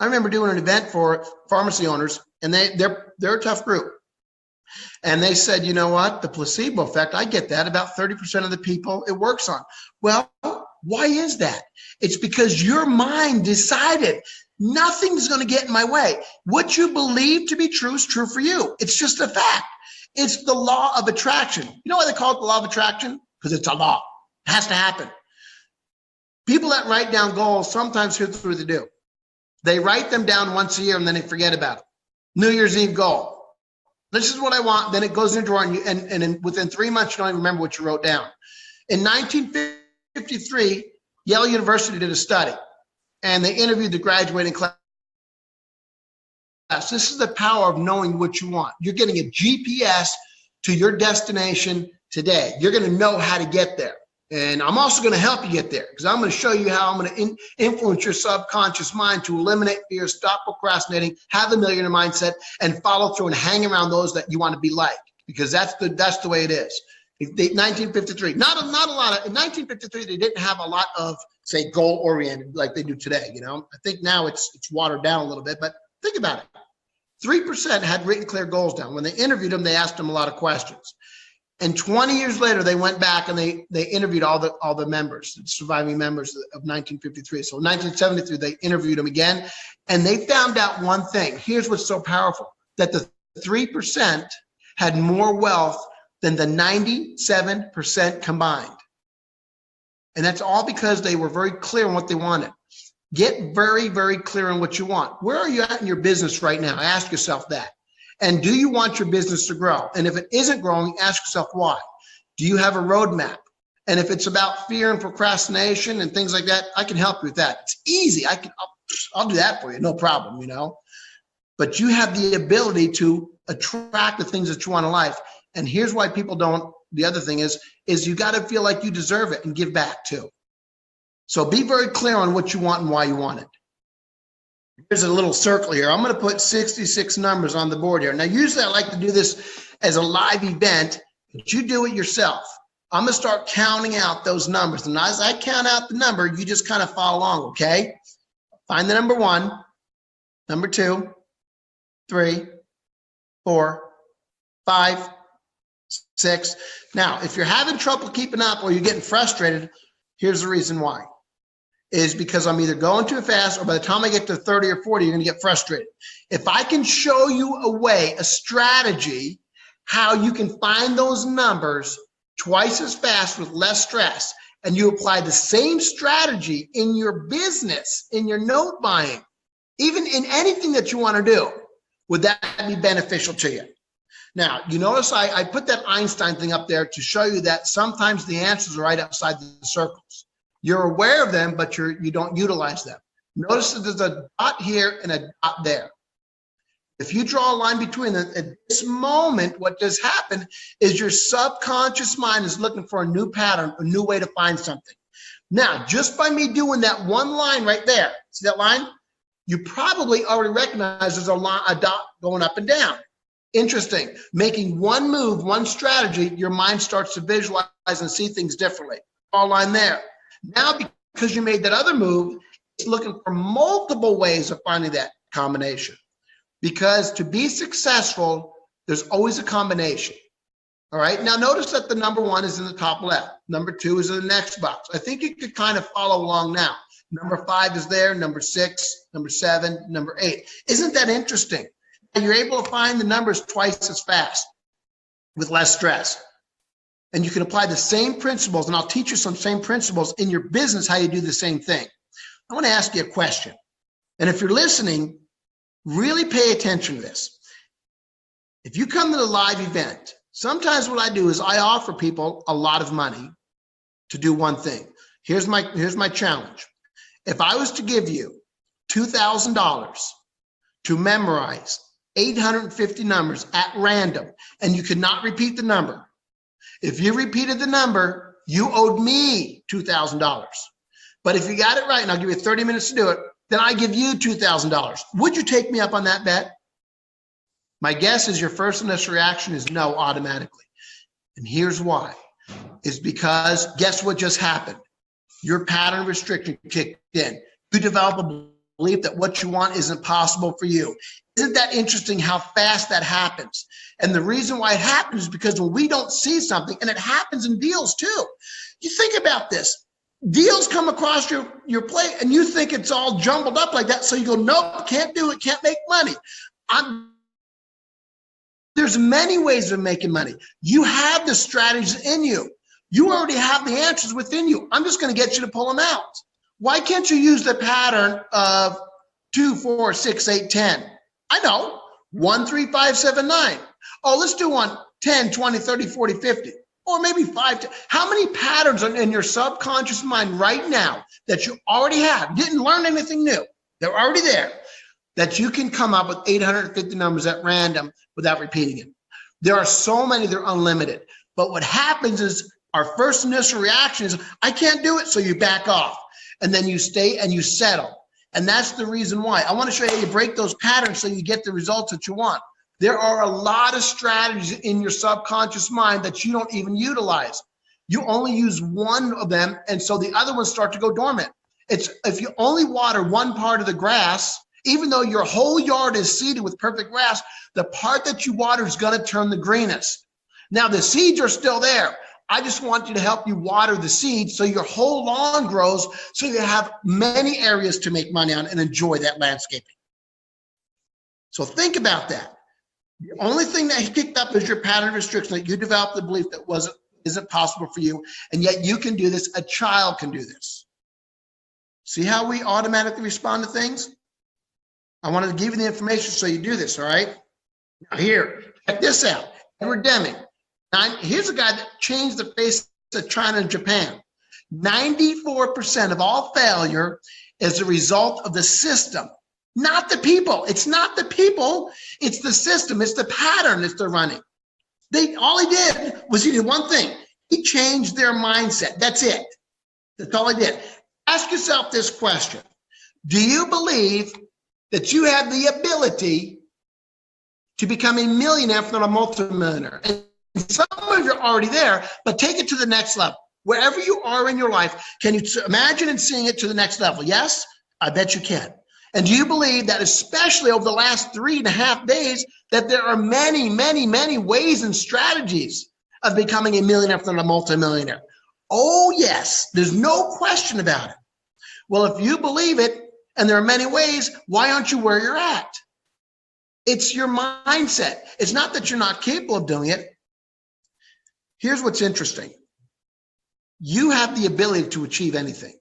I remember doing an event for pharmacy owners, and they're a tough group. And they said, you know what? The placebo effect, I get that. About 30% of the people it works on. Well, why is that? It's because your mind decided nothing's going to get in my way. What you believe to be true is true for you. It's just a fact. It's the law of attraction. You know why they call it the law of attraction? Because it's a law. It has to happen. People that write down goals, sometimes here's what they do. They write them down once a year and then they forget about it. New Year's Eve goal. This is what I want. Then it goes into our, and within 3 months, you don't even remember what you wrote down. In 1953, Yale University did a study and they interviewed the graduating class. This is the power of knowing what you want. You're getting a GPS to your destination today. You're going to know how to get there. And I'm also going to help you get there because I'm going to show you how I'm going to influence your subconscious mind to eliminate fear, stop procrastinating, have the millionaire mindset, and follow through and hang around those that you want to be like, because that's the way it is. 1953, not a lot of, in 1953, they didn't have a lot of, say, goal-oriented like they do today. You know, I think now it's watered down a little bit, but think about it. 3% had written clear goals down. When they interviewed them, they asked them a lot of questions. And 20 years later, they went back and they interviewed all the members, the surviving members of 1953. So in 1973, they interviewed them again, and they found out one thing. Here's what's so powerful, that the 3% had more wealth than the 97% combined. And that's all because they were very clear on what they wanted. Get very, very clear on what you want. Where are you at in your business right now? Ask yourself that. And do you want your business to grow? And if it isn't growing, ask yourself why. Do you have a roadmap? And if it's about fear and procrastination and things like that, I can help you with that. It's easy. I'll do that for you, no problem, you know. But you have the ability to attract the things that you want in life. And here's why people don't. The other thing is you got to feel like you deserve it and give back too. So be very clear on what you want and why you want it. Here's a little circle here. I'm going to put 66 numbers on the board here. Now, usually I like to do this as a live event, but you do it yourself. I'm going to start counting out those numbers. And as I count out the number, you just kind of follow along, okay? Find the number 1, number 2, 3, 4, 5, 6. Now, if you're having trouble keeping up or you're getting frustrated, here's the reason why. Is because I'm either going too fast or by the time I get to 30 or 40, you're going to get frustrated. If I can show you a way, a strategy, how you can find those numbers twice as fast with less stress, and you apply the same strategy in your business, in your note buying, even in anything that you want to do, would that be beneficial to you? Now, you notice I put that Einstein thing up there to show you that sometimes the answers are right outside the circles. You're aware of them, but you don't utilize them. Notice that there's a dot here and a dot there. If you draw a line between them, at this moment, what does happen is your subconscious mind is looking for a new pattern, a new way to find something. Now, just by me doing that one line right there, see that line? You probably already recognize there's a dot going up and down. Interesting. Making one move, one strategy, your mind starts to visualize and see things differently. Draw a line there. Now, because you made that other move, it's looking for multiple ways of finding that combination. Because to be successful, there's always a combination. All right. Now, notice that the number 1 is in the top left. Number 2 is in the next box. I think you could kind of follow along now. Number 5 is there. Number 6, number 7, number 8. Isn't that interesting? And you're able to find the numbers twice as fast with less stress. And you can apply the same principles, and I'll teach you some same principles in your business, how you do the same thing. I want to ask you a question. And if you're listening, really pay attention to this. If you come to the live event, sometimes what I do is I offer people a lot of money to do one thing. Here's my challenge. If I was to give you $2,000 to memorize 850 numbers at random, and you could not repeat the number, if you repeated the number, you owed me $2,000. But if you got it right, and I'll give you 30 minutes to do it, then I give you $2,000. Would you take me up on that bet? My guess is your first initial reaction is no, automatically. And here's why. Is because guess what just happened? Your pattern of restriction kicked in. You develop a belief that what you want isn't possible for you. Isn't that interesting how fast that happens? And the reason why it happens is because when we don't see something, and it happens in deals too. You think about this. Deals come across your plate and you think it's all jumbled up like that. So you go, nope, can't do it, can't make money. There's many ways of making money. You have the strategies in you. You already have the answers within you. I'm just going to get you to pull them out. Why can't you use the pattern of 2, 4, 6, 8, 10? I know. 1, 3, 5, 7, 9. Oh, let's do one 10, 20, 30, 40, 50. Or maybe 5. How many patterns are in your subconscious mind right now that you already have? You didn't learn anything new. They're already there. That you can come up with 850 numbers at random without repeating it. There are so many, they're unlimited. But what happens is our first initial reaction is, I can't do it, so you back off. And then you stay and you settle. And that's the reason why. I want to show you how you break those patterns so you get the results that you want. There are a lot of strategies in your subconscious mind that you don't even utilize. You only use one of them, and so the other ones start to go dormant. It's if you only water one part of the grass, even though your whole yard is seeded with perfect grass, the part that you water is going to turn the greenest. Now, the seeds are still there. I just want you to help you water the seeds so your whole lawn grows, so you have many areas to make money on and enjoy that landscaping. So think about that. The only thing that he picked up is your pattern of restriction, that you developed the belief that isn't possible for you, and yet you can do this. A child can do this. See how we automatically respond to things? I wanted to give you the information so you do this, all right? Now here, check this out. Edward Deming. Now, here's a guy that changed the face of China and Japan. 94% of all failure is a result of the system. Not the people. It's not the people. It's the system. It's the pattern that they're running. All he did was he did one thing. He changed their mindset. That's it. That's all he did. Ask yourself this question. Do you believe that you have the ability to become a millionaire, if not a multimillionaire? And some of you are already there, but take it to the next level. Wherever you are in your life, can you imagine and seeing it to the next level? Yes, I bet you can. And do you believe that, especially over the last 3.5 days, that there are many, many, many ways and strategies of becoming a millionaire, if not a multimillionaire? Oh, yes. There's no question about it. Well, if you believe it, and there are many ways, why aren't you where you're at? It's your mindset. It's not that you're not capable of doing it. Here's what's interesting. You have the ability to achieve anything.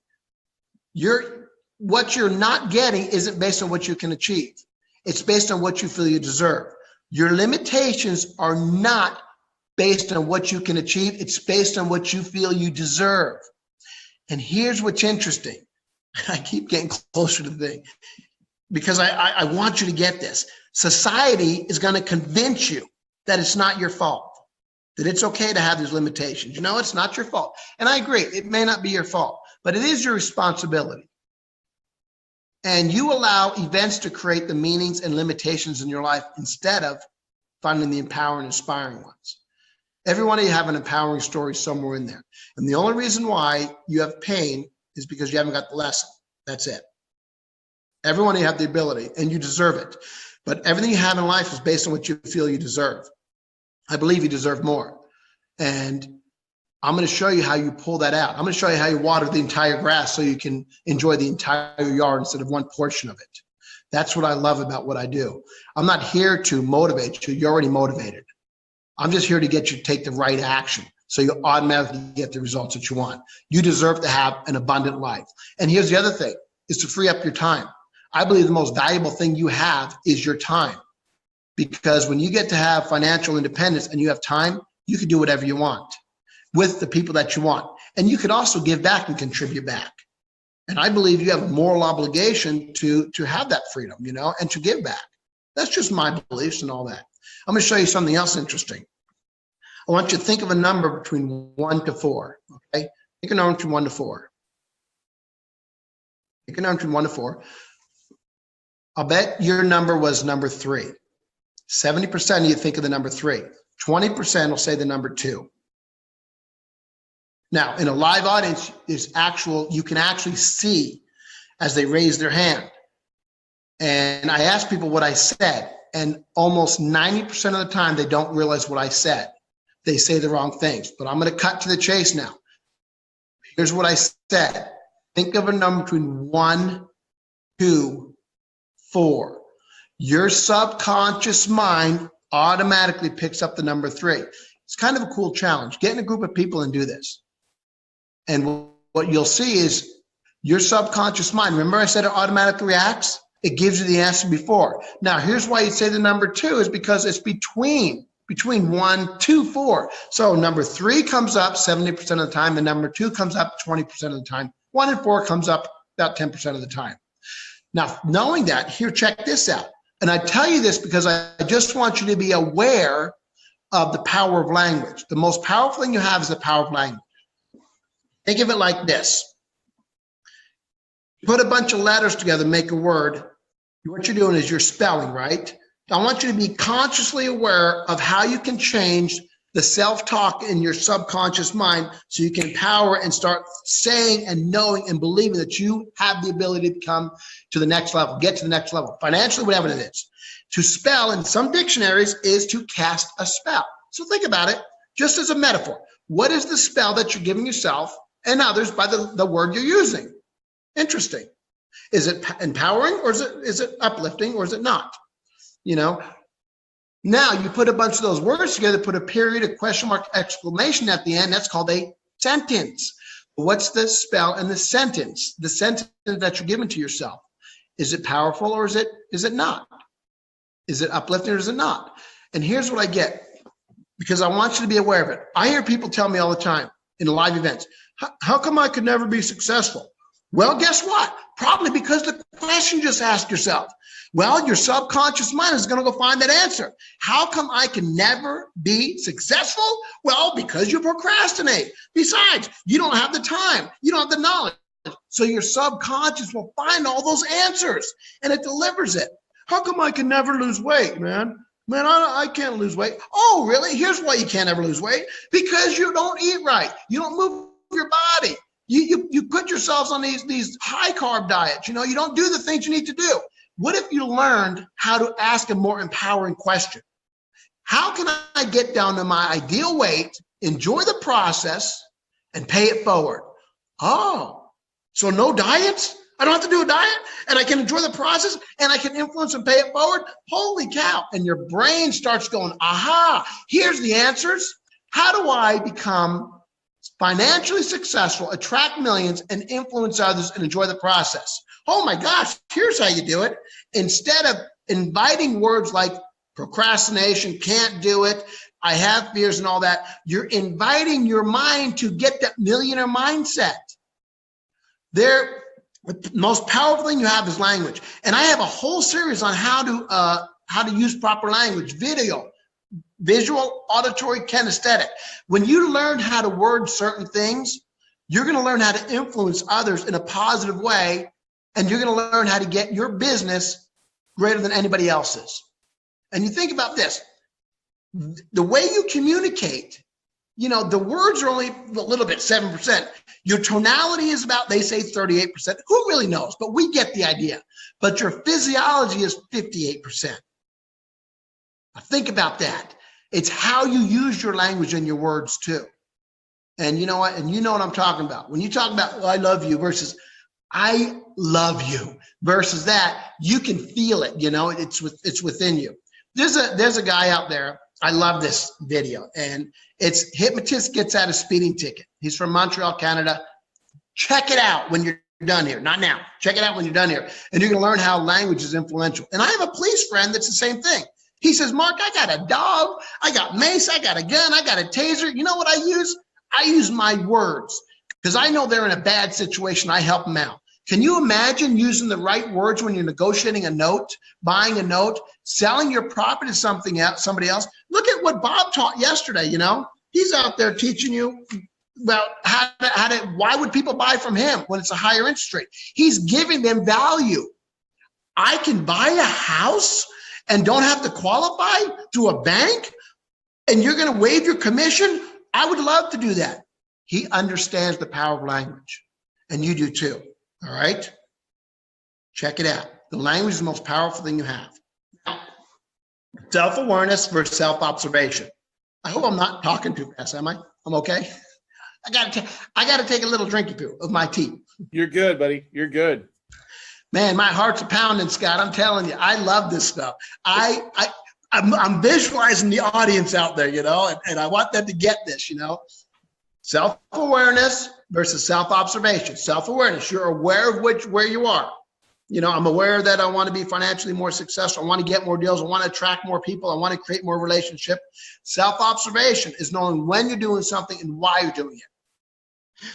What you're not getting isn't based on what you can achieve. It's based on what you feel you deserve. Your limitations are not based on what you can achieve. It's based on what you feel you deserve. And here's what's interesting. I keep getting closer to the thing because I want you to get this. Society is going to convince you that it's not your fault, that it's okay to have these limitations. You know, it's not your fault. And I agree, it may not be your fault, but it is your responsibility. And you allow events to create the meanings and limitations in your life instead of finding the empowering, inspiring ones. Every one of you have an empowering story somewhere in there. And the only reason why you have pain is because you haven't got the lesson. That's it. Every one of you have the ability and you deserve it. But everything you have in life is based on what you feel you deserve. I believe you deserve more. And I'm going to show you how you pull that out. I'm going to show you how you water the entire grass so you can enjoy the entire yard instead of one portion of it. That's what I love about what I do. I'm not here to motivate you. You're already motivated. I'm just here to get you to take the right action so you automatically get the results that you want. You deserve to have an abundant life. And here's the other thing, is to free up your time. I believe the most valuable thing you have is your time. Because when you get to have financial independence and you have time, you can do whatever you want with the people that you want. And you could also give back and contribute back. And I believe you have a moral obligation to have that freedom, you know, and to give back. That's just my beliefs and all that. I'm going to show you something else interesting. I want you to think of a number between 1 to 4, okay? Think a number between 1 to 4. Think a number between 1 to 4. I'll bet your number was number 3. 70% of you think of the number 3. 20% will say the number 2. Now, in a live audience, you can actually see as they raise their hand. And I asked people what I said, and almost 90% of the time, they don't realize what I said. They say the wrong things, but I'm going to cut to the chase now. Here's what I said. Think of a number between 1, 2, 4. Your subconscious mind automatically picks up the number 3. It's kind of a cool challenge. Get in a group of people and do this. And what you'll see is Your subconscious mind, remember I said it automatically reacts? It gives you the answer before. Now, here's why you say the number 2 is because it's between 1, 2, 4. So number 3 comes up 70% of the time, and number 2 comes up 20% of the time. 1 and 4 comes up about 10% of the time. Now, knowing that, here, check this out. And I tell you this because I just want you to be aware of the power of language. The most powerful thing you have is the power of language. Think of it like this. Put a bunch of letters together, make a word. What you're doing is you're spelling, right? I want you to be consciously aware of how you can change the self-talk in your subconscious mind so you can empower and start saying and knowing and believing that you have the ability to come to the next level, get to the next level, financially, whatever it is. To spell in some dictionaries is to cast a spell. So think about it just as a metaphor. What is the spell that you're giving yourself and others by the word you're using? Interesting. Is it empowering or is it uplifting or is it not? You know, now you put a bunch of those words together, put a period, a question mark, exclamation at the end. That's called a sentence. What's the spell in the sentence? The sentence that you're giving to yourself. Is it powerful or is it not? Is it uplifting or is it not? And here's what I get, because I want you to be aware of it. I hear people tell me all the time in live events, how come I could never be successful? Well, guess what? Probably because the question just asked yourself. Well, your subconscious mind is going to go find that answer. How come I can never be successful? Well, because you procrastinate. Besides, you don't have the time. You don't have the knowledge. So your subconscious will find all those answers and it delivers it. How come I can never lose weight, man? Man, I can't lose weight. Oh, really? Here's why you can't ever lose weight. Because you don't eat right. You don't move your body. You put yourselves on these high carb diets. You know, you don't do the things you need to do. What if you learned how to ask a more empowering question? How can I get down to my ideal weight, enjoy the process, and pay it forward? Oh, so no diets? I don't have to do a diet, and I can enjoy the process, and I can influence and pay it forward? Holy cow. And your brain starts going, aha, here's the answers. How do I become financially successful, attract millions, and influence others and enjoy the process? Oh my gosh, here's how you do it. Instead of inviting words like procrastination, can't do it, I have fears and all that, you're inviting your mind to get that millionaire mindset. The most powerful thing you have is language. And I have a whole series on how to use proper language, video, visual, auditory, kinesthetic. When you learn how to word certain things, you're going to learn how to influence others in a positive way, and you're going to learn how to get your business greater than anybody else's. And you think about this, the way you communicate, you know, the words are only a little bit, 7%. Your tonality is about, they say 38%. Who really knows? But we get the idea. But your physiology is 58%. Now think about that. It's how you use your language and your words too. And you know what? And you know what I'm talking about. When you talk about, well, I love you versus I love you versus that, you can feel it, you know, it's within you. There's a guy out there. I love this video, and it's hypnotist gets out a speeding ticket. He's from Montreal, Canada. Check it out when you're done here. Not now. Check it out when you're done here. And you're going to learn how language is influential. And I have a police friend that's the same thing. He says, Mark, I got a dog, I got mace, I got a gun, I got a taser. You know what I use? I use my words because I know they're in a bad situation. I help them out. Can you imagine using the right words when you're negotiating a note, buying a note, selling your property to somebody else? Look at what Bob taught yesterday, you know. He's out there teaching you about why would people buy from him when it's a higher interest rate? He's giving them value. I can buy a house and don't have to qualify through a bank, and you're going to waive your commission? I would love to do that. He understands the power of language, and you do too. All right? Check it out. The language is the most powerful thing you have. Now, self-awareness versus self-observation. I hope I'm not talking too fast, am I? I'm okay? I got to take a little drinky poo of my tea.
You're good, buddy. You're good.
Man, my heart's a pounding, Scott. I'm telling you, I love this stuff. I'm visualizing the audience out there, you know, and I want them to get this, you know. Self-awareness versus self-observation. Self-awareness, you're aware of where you are. You know, I'm aware that I want to be financially more successful. I want to get more deals. I want to attract more people. I want to create more relationship. Self-observation is knowing when you're doing something and why you're doing it.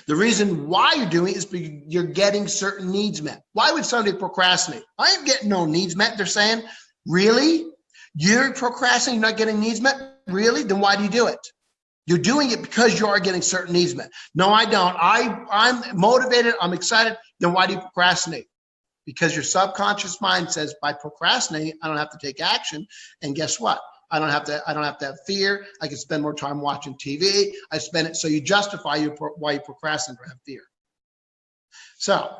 The reason why you're doing it is because you're getting certain needs met. Why would somebody procrastinate? I ain't getting no needs met. They're saying, really? You're procrastinating, you're not getting needs met? Really? Then why do you do it? You're doing it because you are getting certain needs met. No, I don't. I'm motivated. I'm excited. Then why do you procrastinate? Because your subconscious mind says, by procrastinating, I don't have to take action. And guess what? I don't have to have fear. I can spend more time watching TV. I spend it. So you justify why you procrastinate or have fear. So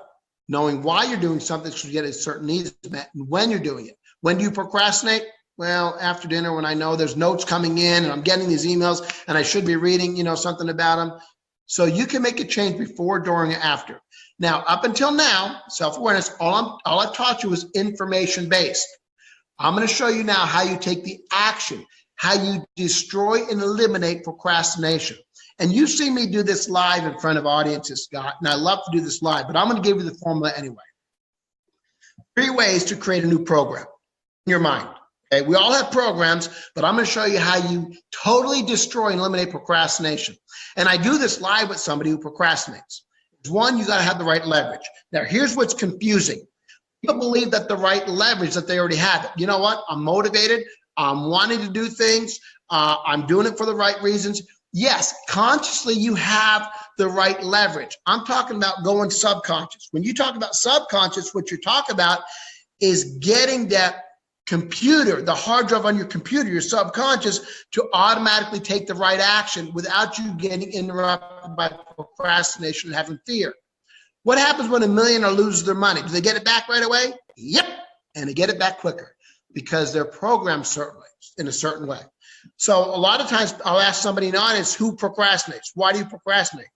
knowing why you're doing something should get a certain needs met and when you're doing it. When do you procrastinate? Well, after dinner, when I know there's notes coming in and I'm getting these emails and I should be reading, you know, something about them. So you can make a change before, during, and after. Now, up until now, self-awareness, all I've taught you is information-based. I'm going to show you now how you take the action, how you destroy and eliminate procrastination. And you see me do this live in front of audiences, Scott, and I love to do this live, but I'm going to give you the formula anyway. 3 ways to create a new program in your mind. Okay, we all have programs, but I'm going to show you how you totally destroy and eliminate procrastination. And I do this live with somebody who procrastinates. One, you got to have the right leverage. Now, here's what's confusing. People believe that the right leverage, that they already have it. You know what? I'm motivated. I'm wanting to do things. I'm doing it for the right reasons. Yes, consciously you have the right leverage. I'm talking about going subconscious. When you talk about subconscious, what you're talking about is getting that computer, the hard drive on your computer, your subconscious, to automatically take the right action without you getting interrupted by procrastination and having fear. What happens when a millionaire loses their money? Do they get it back right away? Yep. And they get it back quicker because they're programmed certainly in a certain way. So a lot of times I'll ask somebody in the audience, who procrastinates? Why do you procrastinate?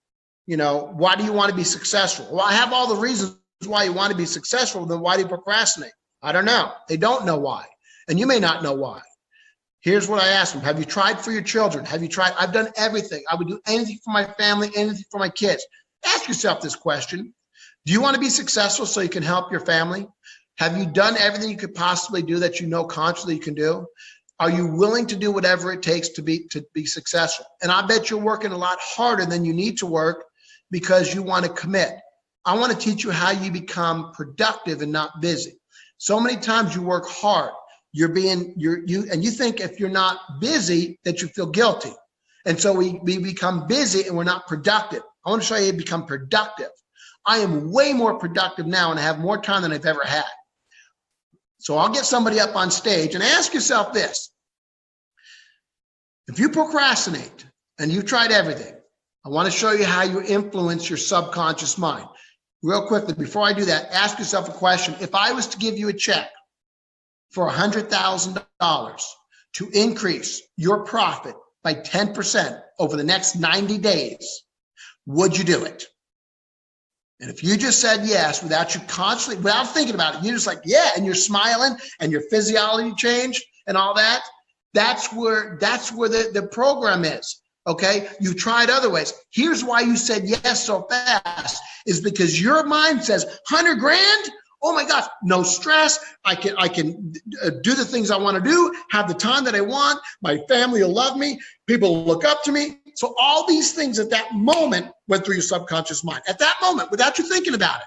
You know, why do you want to be successful? Well, I have all the reasons why you want to be successful. Then why do you procrastinate? I don't know. They don't know why. And you may not know why. Here's what I ask them. Have you tried for your children? Have you tried? I've done everything. I would do anything for my family, anything for my kids. Ask yourself this question. Do you want to be successful so you can help your family? Have you done everything you could possibly do that you know consciously you can do? Are you willing to do whatever it takes to be successful? And I bet you're working a lot harder than you need to work because you want to commit. I want to teach you how you become productive and not busy. So many times you work hard. You think if you're not busy that you feel guilty. And so we become busy and we're not productive. I want to show you how to become productive. I am way more productive now and I have more time than I've ever had. So I'll get somebody up on stage and ask yourself this. If you procrastinate and you've tried everything, I want to show you how you influence your subconscious mind. Real quickly, before I do that, ask yourself a question. If I was to give you a check for $100,000 to increase your profit by 10% over the next 90 days, would you do it? And if you just said yes, without thinking about it, you're just like, yeah, and you're smiling and your physiology changed and all that, that's where the program is. Okay, you tried other ways. Here's why you said yes so fast, is because your mind says, 100 grand? Oh my gosh, no stress. I can do the things I want to do, have the time that I want. My family will love me. People will look up to me. So all these things at that moment went through your subconscious mind. At that moment, without you thinking about it.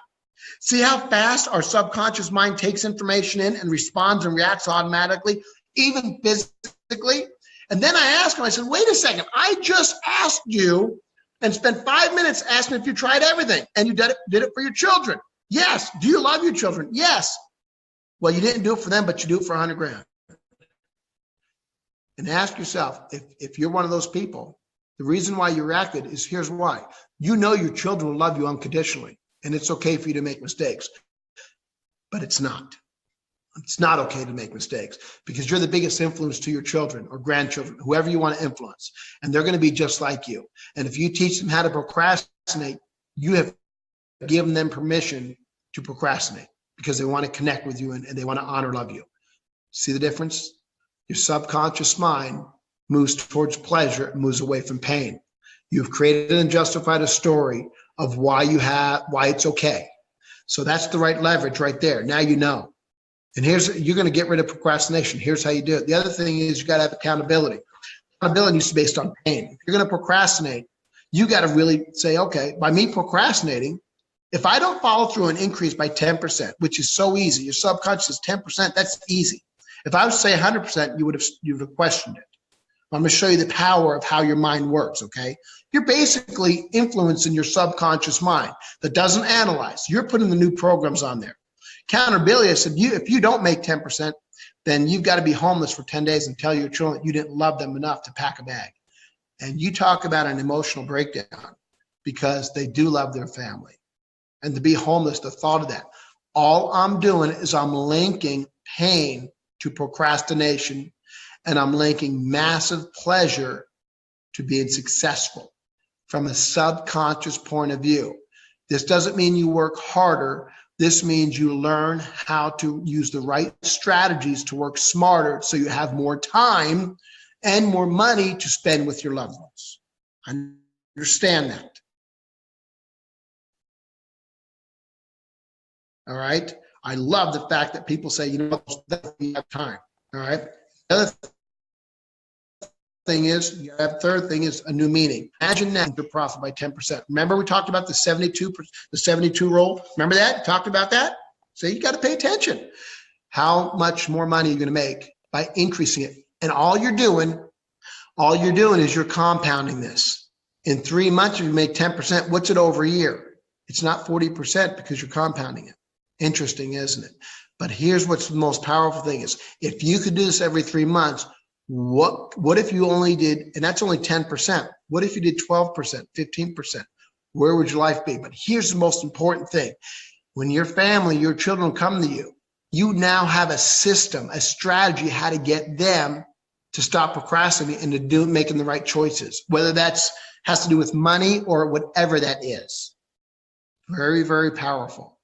See how fast our subconscious mind takes information in and responds and reacts automatically, even physically. And then I asked him, I said, wait a second, I just asked you and spent 5 minutes asking if you tried everything and you did it for your children. Yes. Do you love your children? Yes. Well, you didn't do it for them, but you do it for 100 grand. And ask yourself, if you're one of those people, the reason why you reacted is here's why. You know your children will love you unconditionally, and it's okay for you to make mistakes, but it's not. It's not okay to make mistakes because you're the biggest influence to your children or grandchildren, whoever you want to influence, and they're going to be just like you. And if you teach them how to procrastinate, you have given them permission to procrastinate because they want to connect with you and they want to honor, love you. See the difference? Your subconscious mind moves towards pleasure and moves away from pain. You've created and justified a story of why it's okay. So that's the right leverage right there. Now you know. And you're going to get rid of procrastination. Here's how you do it. The other thing is you got to have accountability. Accountability is based on pain. If you're going to procrastinate, you got to really say, okay, by me procrastinating, if I don't follow through and increase by 10%, which is so easy, your subconscious is 10%, that's easy. If I was to say 100%, you would have questioned it. I'm going to show you the power of how your mind works, okay? You're basically influencing your subconscious mind that doesn't analyze. You're putting the new programs on there. Accountability, I said, if you don't make 10%, then you've got to be homeless for 10 days and tell your children that you didn't love them enough to pack a bag. And you talk about an emotional breakdown because they do love their family. And to be homeless, the thought of that. All I'm doing is I'm linking pain to procrastination, and I'm linking massive pleasure to being successful from a subconscious point of view. This doesn't mean you work harder. This means you learn how to use the right strategies to work smarter so you have more time and more money to spend with your loved ones. I understand that. All right. I love the fact that people say, you know, we have time. All right. The other thing is, third thing is a new meaning. Imagine that your profit by 10%. Remember we talked about the 72 rule? Remember that? Talked about that? So you got to pay attention. How much more money are you going to make by increasing it? And all you're doing is you're compounding this. In 3 months, if you make 10%, what's it over a year? It's not 40% because you're compounding it. Interesting, isn't it? But here's what's the most powerful thing is, if you could do this every 3 months, what if you only did, and that's only 10%. What if you did 12%, 15%? Where would your life be? But here's the most important thing. When your family, your children come to you, you now have a system, a strategy how to get them to stop procrastinating and to do making the right choices, whether that's has to do with money or whatever that is. Very, very powerful.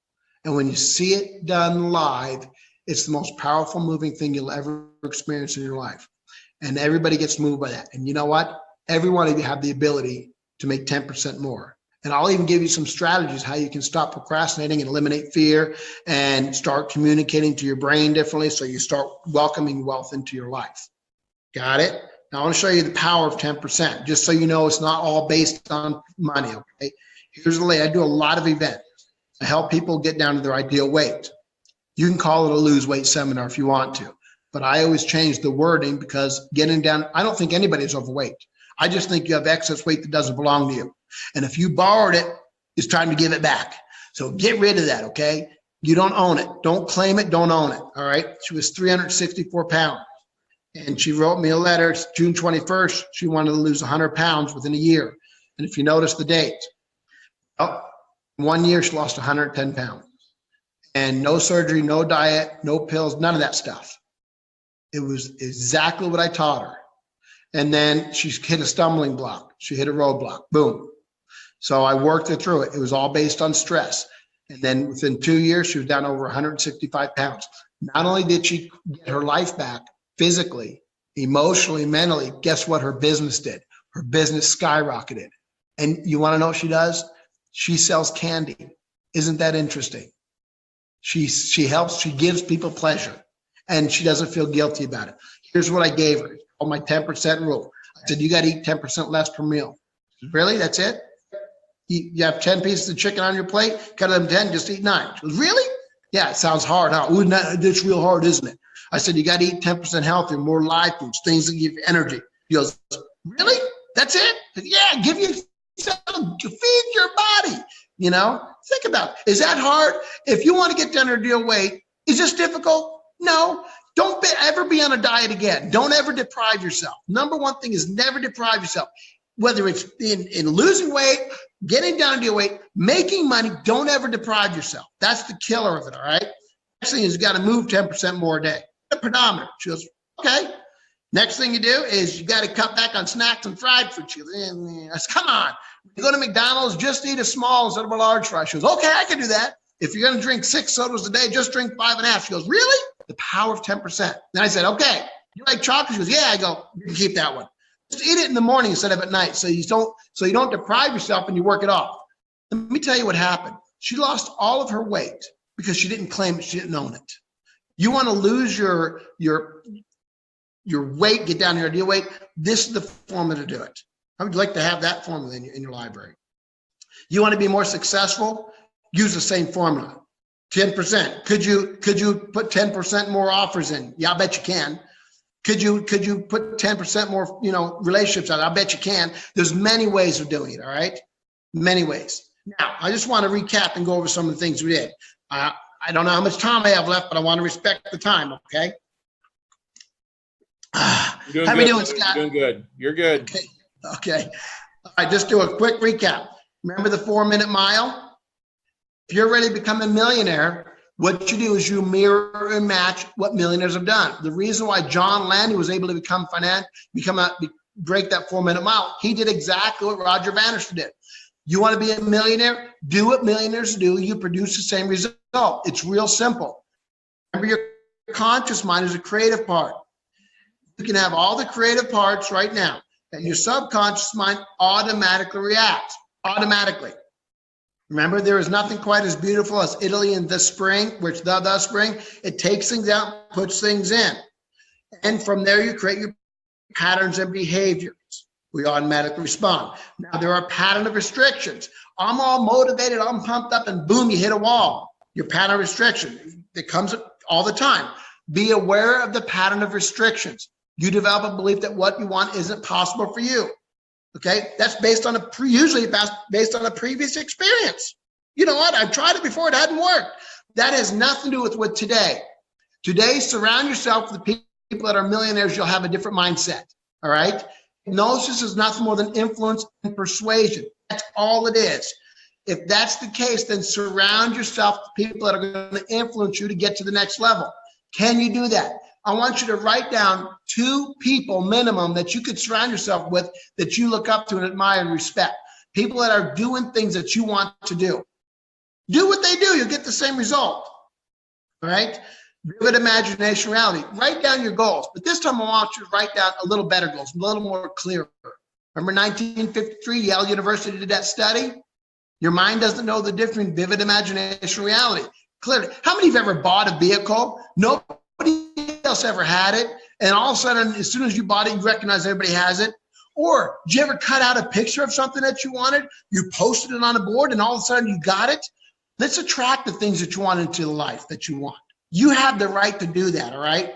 And when you see it done live, it's the most powerful, moving thing you'll ever experience in your life. And everybody gets moved by that. And you know what? Every one of you have the ability to make 10% more. And I'll even give you some strategies how you can stop procrastinating and eliminate fear and start communicating to your brain differently so you start welcoming wealth into your life. Got it? Now I want to show you the power of 10%, just so you know it's not all based on money, okay? Here's the lay. I do a lot of events. I help people get down to their ideal weight. You can call it a lose weight seminar if you want to, but I always change the wording because getting down, I don't think anybody's overweight. I just think you have excess weight that doesn't belong to you. And if you borrowed it, it's time to give it back. So get rid of that, okay? You don't own it. Don't claim it. Don't own it, all right? She was 364 pounds. And she wrote me a letter, June 21st. She wanted to lose 100 pounds within a year. And if you notice the date, 1 year she lost 110 pounds. And no surgery, no diet, no pills, none of that stuff. It was exactly what I taught her. And then she hit a stumbling block. She hit a roadblock. Boom. So I worked her through it. It was all based on stress. And then within 2 years, she was down over 165 pounds. Not only did she get her life back physically, emotionally, mentally, guess what her business did? Her business skyrocketed. And you want to know what she does? She sells candy. Isn't that interesting? She helps, she gives people pleasure, and she doesn't feel guilty about it. Here's what I gave her. It's called my 10% rule. I said, you got to eat 10% less per meal. Said, really? That's it? You have 10 pieces of chicken on your plate, cut them 10, just eat 9. She goes, really? Yeah, it sounds hard, huh? Ooh, that's real hard, isn't it? I said, you got to eat 10% healthier, more live foods, things that give you energy. He goes, really? That's it? I said, yeah, give you feed your body. You know, think about it. Is that hard? If you want to get down to ideal weight, is this difficult? No. Don't ever be on a diet again. Don't ever deprive yourself. Number one thing is never deprive yourself. Whether it's in losing weight, getting down to your weight, making money, don't ever deprive yourself. That's the killer of it, all right? Next thing is you got to move 10% more a day. The pedometer. She goes, okay. Next thing you do is you got to cut back on snacks and fried food. She goes, I said, come on. You go to McDonald's, just eat a small instead of a large fry. She goes, okay, I can do that. If you're going to drink 6 sodas a day, just drink 5.5. She goes, really? The power of 10%. Then I said, okay, you like chocolate? She goes, yeah. I go, you can keep that one. Just eat it in the morning instead of at night, so you don't deprive yourself and you work it off. Let me tell you what happened. She lost all of her weight because she didn't claim it, she didn't own it. You want to lose your weight, get down to your ideal weight. This is the formula to do it. I would like to have that formula in your library. You want to be more successful? Use the same formula. 10%. Could you put 10% more offers in? Yeah, I bet you can. Could you put 10% more, relationships out? I bet you can. There's many ways of doing it, all right? Many ways. Now, I just want to recap and go over some of the things we did. I don't know how much time I have left, but I want to respect the time, okay? How are we doing, Scott?
Doing good. You're good.
Okay. All right, just do a quick recap. Remember the 4-minute mile? If you're ready to become a millionaire, what you do is you mirror and match what millionaires have done. The reason why John Landy was able to break that 4-minute mile, he did exactly what Roger Bannister did. You want to be a millionaire? Do what millionaires do. You produce the same result. It's real simple. Remember, your conscious mind is a creative part. You can have all the creative parts right now, and your subconscious mind automatically reacts. Automatically. Remember, there is nothing quite as beautiful as Italy in the spring, which the spring, it takes things out, puts things in. And from there, you create your patterns and behaviors. We automatically respond. Now, there are pattern of restrictions. I'm all motivated, I'm pumped up, and boom, you hit a wall. Your pattern of restriction, it comes all the time. Be aware of the pattern of restrictions. You develop a belief that what you want isn't possible for you. Okay, that's based on usually based on a previous experience. You know what? I've tried it before; it hadn't worked. That has nothing to do with today. Today, surround yourself with the people that are millionaires. You'll have a different mindset. All right. Hypnosis is nothing more than influence and persuasion. That's all it is. If that's the case, then surround yourself with people that are going to influence you to get to the next level. Can you do that? I want you to write down 2 people minimum that you could surround yourself with that you look up to and admire and respect. People that are doing things that you want to do. Do what they do, you'll get the same result. All right? Vivid imagination, reality. Write down your goals, but this time I want you to write down a little better goals, a little more clear. Remember 1953, Yale University did that study? Your mind doesn't know the difference between vivid imagination and reality. Clearly, how many of you have ever bought a vehicle? Nobody else ever had it, and all of a sudden, as soon as you bought it, you recognize everybody has it? Or did you ever cut out a picture of something that you wanted? You posted it on a board, and all of a sudden, you got it? Let's attract the things that you want into the life that you want. You have the right to do that, all right?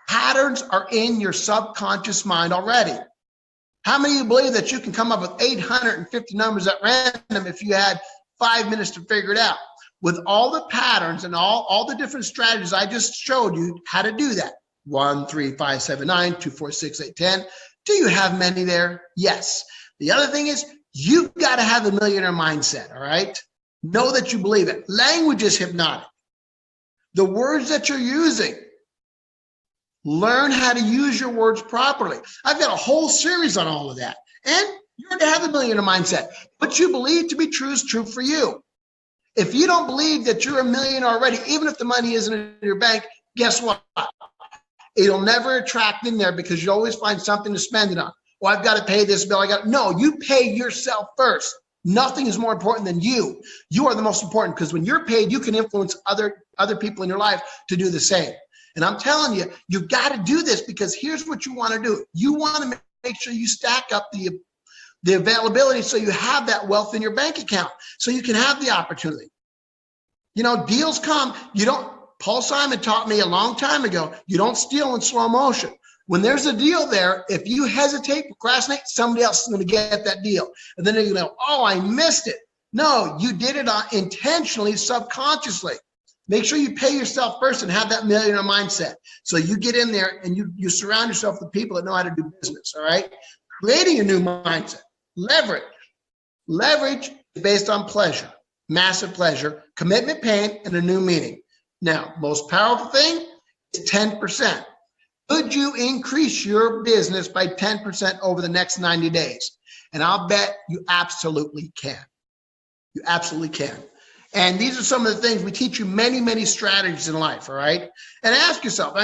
Patterns are in your subconscious mind already. How many of you believe that you can come up with 850 numbers at random if you had 5 minutes to figure it out? With all the patterns and all the different strategies I just showed you how to do that. 1, 3, 5, 7, 9, 2, 4, 6, 8, 10. Do you have many there? Yes. The other thing is you've got to have a millionaire mindset, all right? Know that you believe it. Language is hypnotic. The words that you're using, learn how to use your words properly. I've got a whole series on all of that. And you're going to have a millionaire mindset. What you believe to be true is true for you. If you don't believe that you're a millionaire already, even if the money isn't in your bank, guess what? It'll never attract in there because you always find something to spend it on. Well, I've got to pay this bill. No, you pay yourself first. Nothing is more important than you. You are the most important because when you're paid, you can influence other people in your life to do the same. And I'm telling you, you've got to do this because here's what you want to do. You want to make sure you stack up the availability so you have that wealth in your bank account so you can have the opportunity. You know, deals come. Paul Simon taught me a long time ago, you don't steal in slow motion. When there's a deal there, if you hesitate, procrastinate, somebody else is going to get that deal. And then you go, oh, I missed it. No, you did it intentionally, subconsciously. Make sure you pay yourself first and have that millionaire mindset. So you get in there and you surround yourself with people that know how to do business, all right? Creating a new mindset. Leverage. Leverage is based on pleasure, massive pleasure, commitment, pain, and a new meaning. Now, most powerful thing is 10%. Could you increase your business by 10% over the next 90 days? And I'll bet you absolutely can. You absolutely can. And these are some of the things we teach you many, many strategies in life, all right? And ask yourself,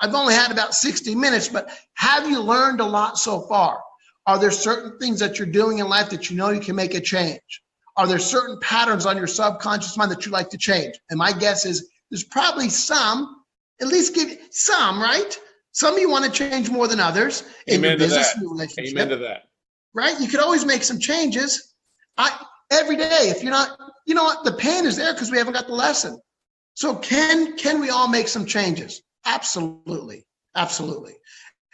I've only had about 60 minutes, but have you learned a lot so far? Are there certain things that you're doing in life that you know you can make a change? Are there certain patterns on your subconscious mind that you'd like to change? And my guess is there's probably some, at least give you some, right? Some of you want to change more than others in your business and your relationship.
Amen to that.
Right? You could always make some changes. Every day, if you're not, you know what? The pain is there because we haven't got the lesson. So can we all make some changes? Absolutely. Absolutely.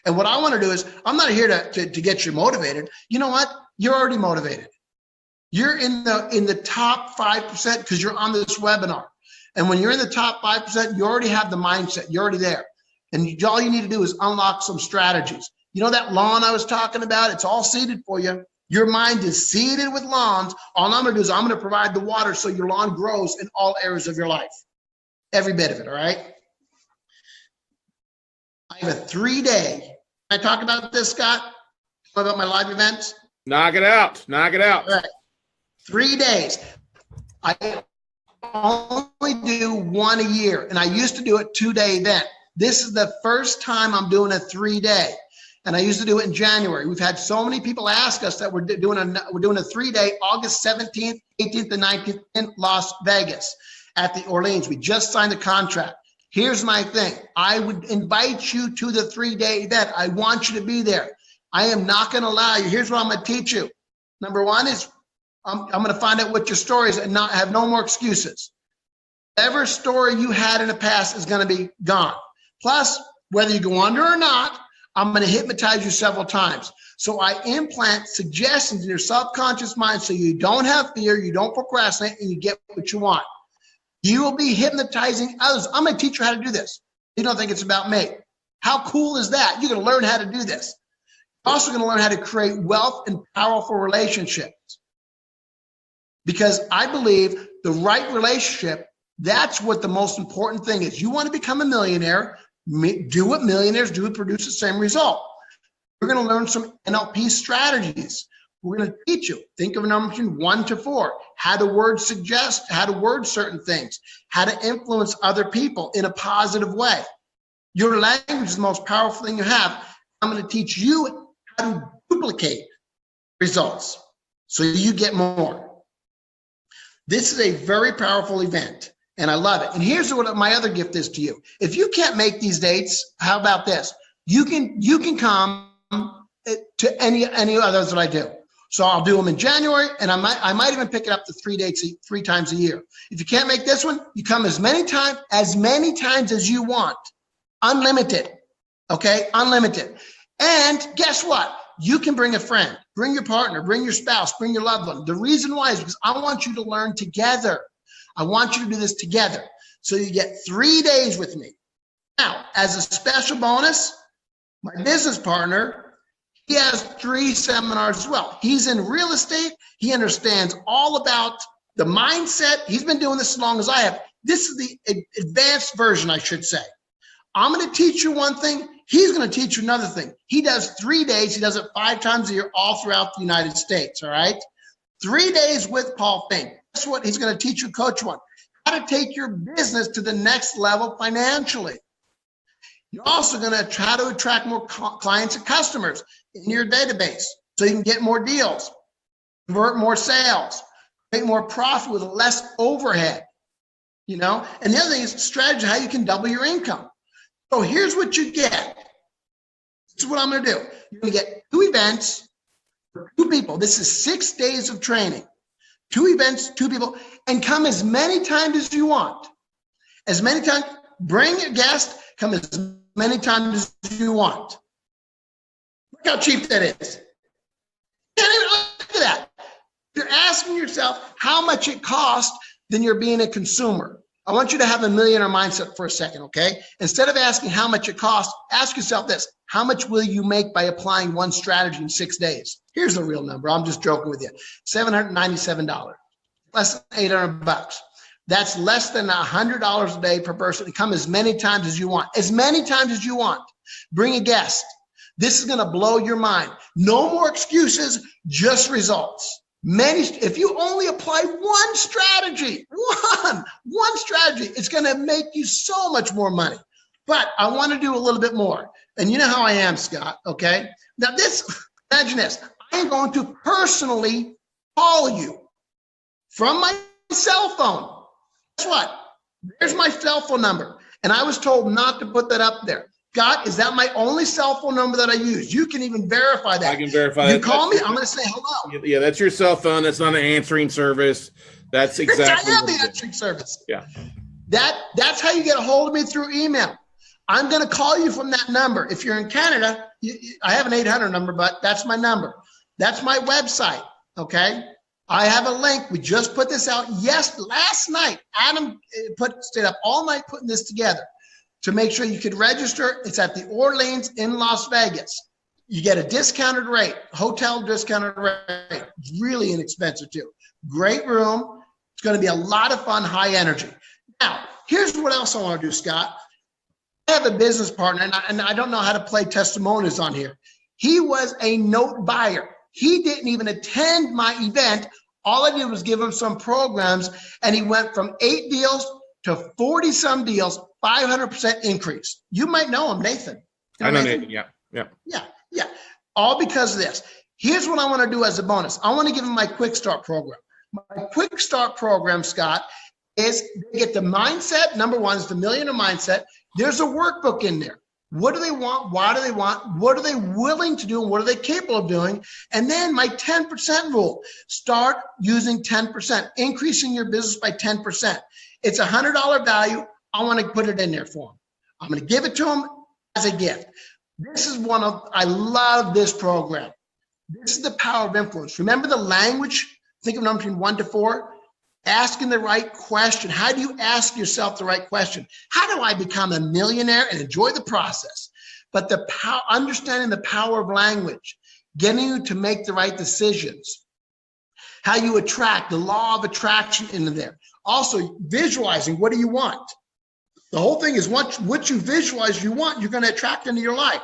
And what I want to do is, I'm not here to get you motivated. You know what? You're already motivated. You're in the top 5% because you're on this webinar. And when you're in the top 5%, you already have the mindset. You're already there. And all you need to do is unlock some strategies. You know that lawn I was talking about? It's all seeded for you. Your mind is seeded with lawns. All I'm going to do is I'm going to provide the water so your lawn grows in all areas of your life. Every bit of it, all right? I have a 3-day. Can I talk about this, Scott? About my live events?
Knock it out. Knock it out.
All right. 3 days. I only do one a year, and I used to do a 2-day event. This is the first time I'm doing a 3-day, and I used to do it in January. We've had so many people ask us that we're doing a 3-day, August 17th, 18th, and 19th in Las Vegas at the Orleans. We just signed a contract. Here's my thing. I would invite you to the 3-day event. I want you to be there. I am not going to allow you. Here's what I'm going to teach you. Number one is I'm going to find out what your story is and not have no more excuses. Whatever story you had in the past is going to be gone. Plus, whether you go under or not, I'm going to hypnotize you several times. So I implant suggestions in your subconscious mind so you don't have fear, you don't procrastinate, and you get what you want. You will be hypnotizing others. I'm going to teach you how to do this. You don't think it's about me. How cool is that? You're going to learn how to do this. You're also going to learn how to create wealth and powerful relationships. Because I believe the right relationship, that's what the most important thing is. You want to become a millionaire, do what millionaires do and produce the same result. We're going to learn some NLP strategies. We're going to teach you. Think of a number between 1 to 4. How to word suggest, how to word certain things, how to influence other people in a positive way. Your language is the most powerful thing you have. I'm going to teach you how to duplicate results so you get more. This is a very powerful event, and I love it. And here's what my other gift is to you. If you can't make these dates, how about this? You can come to any others that I do. So I'll do them in January, and I might even pick it up to 3 dates, 3 times a year. If you can't make this one, you come as many times as you want. Unlimited. Okay? Unlimited. And guess what? You can bring a friend, bring your partner, bring your spouse, bring your loved one. The reason why is because I want you to learn together. I want you to do this together. So you get 3 days with me. Now, as a special bonus, my business partner, he has 3 seminars as well. He's in real estate. He understands all about the mindset. He's been doing this as long as I have. This is the advanced version, I should say. I'm going to teach you one thing. He's going to teach you another thing. He does 3 days. He does it 5 times a year all throughout the United States, all right? 3 days with Paul Fink. Guess what? He's going to teach you, coach one, how to take your business to the next level financially. You're also going to try to attract more clients and customers in your database so you can get more deals, convert more sales, make more profit with less overhead, you know? And the other thing is strategy, how you can double your income. So here's what you get. This is what I'm going to do. You're going to get 2 events for 2 people. This is 6 days of training. 2 events, 2 people, and come as many times as you want. As many times, bring a guest, come as many times as you want. Look how cheap that is. You can't even look at that. You're asking yourself how much it costs, then you're being a consumer. I want you to have a millionaire mindset for a second, okay? Instead of asking how much it costs, ask yourself this. How much will you make by applying one strategy in 6 days? Here's the real number. I'm just joking with you. $797, less than $800. That's less than $100 a day per person. And come as many times as you want. As many times as you want. Bring a guest. This is going to blow your mind. No more excuses, just results. If you only apply one strategy, one strategy, it's going to make you so much more money. But I want to do a little bit more. And you know how I am, Scott, okay? Now imagine this. I am going to personally call you from my cell phone. Guess what? There's my cell phone number. And I was told not to put that up there. Scott, is that my only cell phone number that I use? You can even verify that.
I can verify that.
You call me, I'm going to say hello.
Yeah, that's your cell phone. That's not an answering service. That's exactly.
I am the answering service.
Yeah.
That's how you get a hold of me, through email. I'm going to call you from that number. If you're in Canada, I have an 800 number, but that's my number. That's my website, okay? I have a link. We just put this out last night. Adam stayed up all night putting this together to make sure you could register. It's at the Orleans in Las Vegas. You get a discounted rate, hotel discounted rate. It's really inexpensive too. Great room. It's going to be a lot of fun, high energy. Now, here's what else I want to do, Scott. I have a business partner, and I don't know how to play testimonials on here. He was a note buyer. He didn't even attend my event. All I did was give him some programs, and he went from 8 deals to 40-some deals, 500% increase. You might know him, Nathan.
I know Nathan, yeah.
All because of this. Here's what I want to do as a bonus. I want to give him my Quick Start program. My Quick Start program, Scott, is they get the mindset. Number one is the millionaire mindset. There's a workbook in there. What do they want? Why do they want? What are they willing to do? And what are they capable of doing? And then my 10% rule. Start using 10%, increasing your business by 10%. It's $100 value. I want to put it in there for them. I'm going to give it to them as a gift. This is I love this program. This is the power of influence. Remember the language? Think of them between 1 to 4. Asking the right question. How do you ask yourself the right question? How do I become a millionaire and enjoy the process? But understanding the power of language, getting you to make the right decisions, how you attract, the law of attraction into there. Also visualizing, what do you want? The whole thing is what you visualize you want, you're going to attract into your life.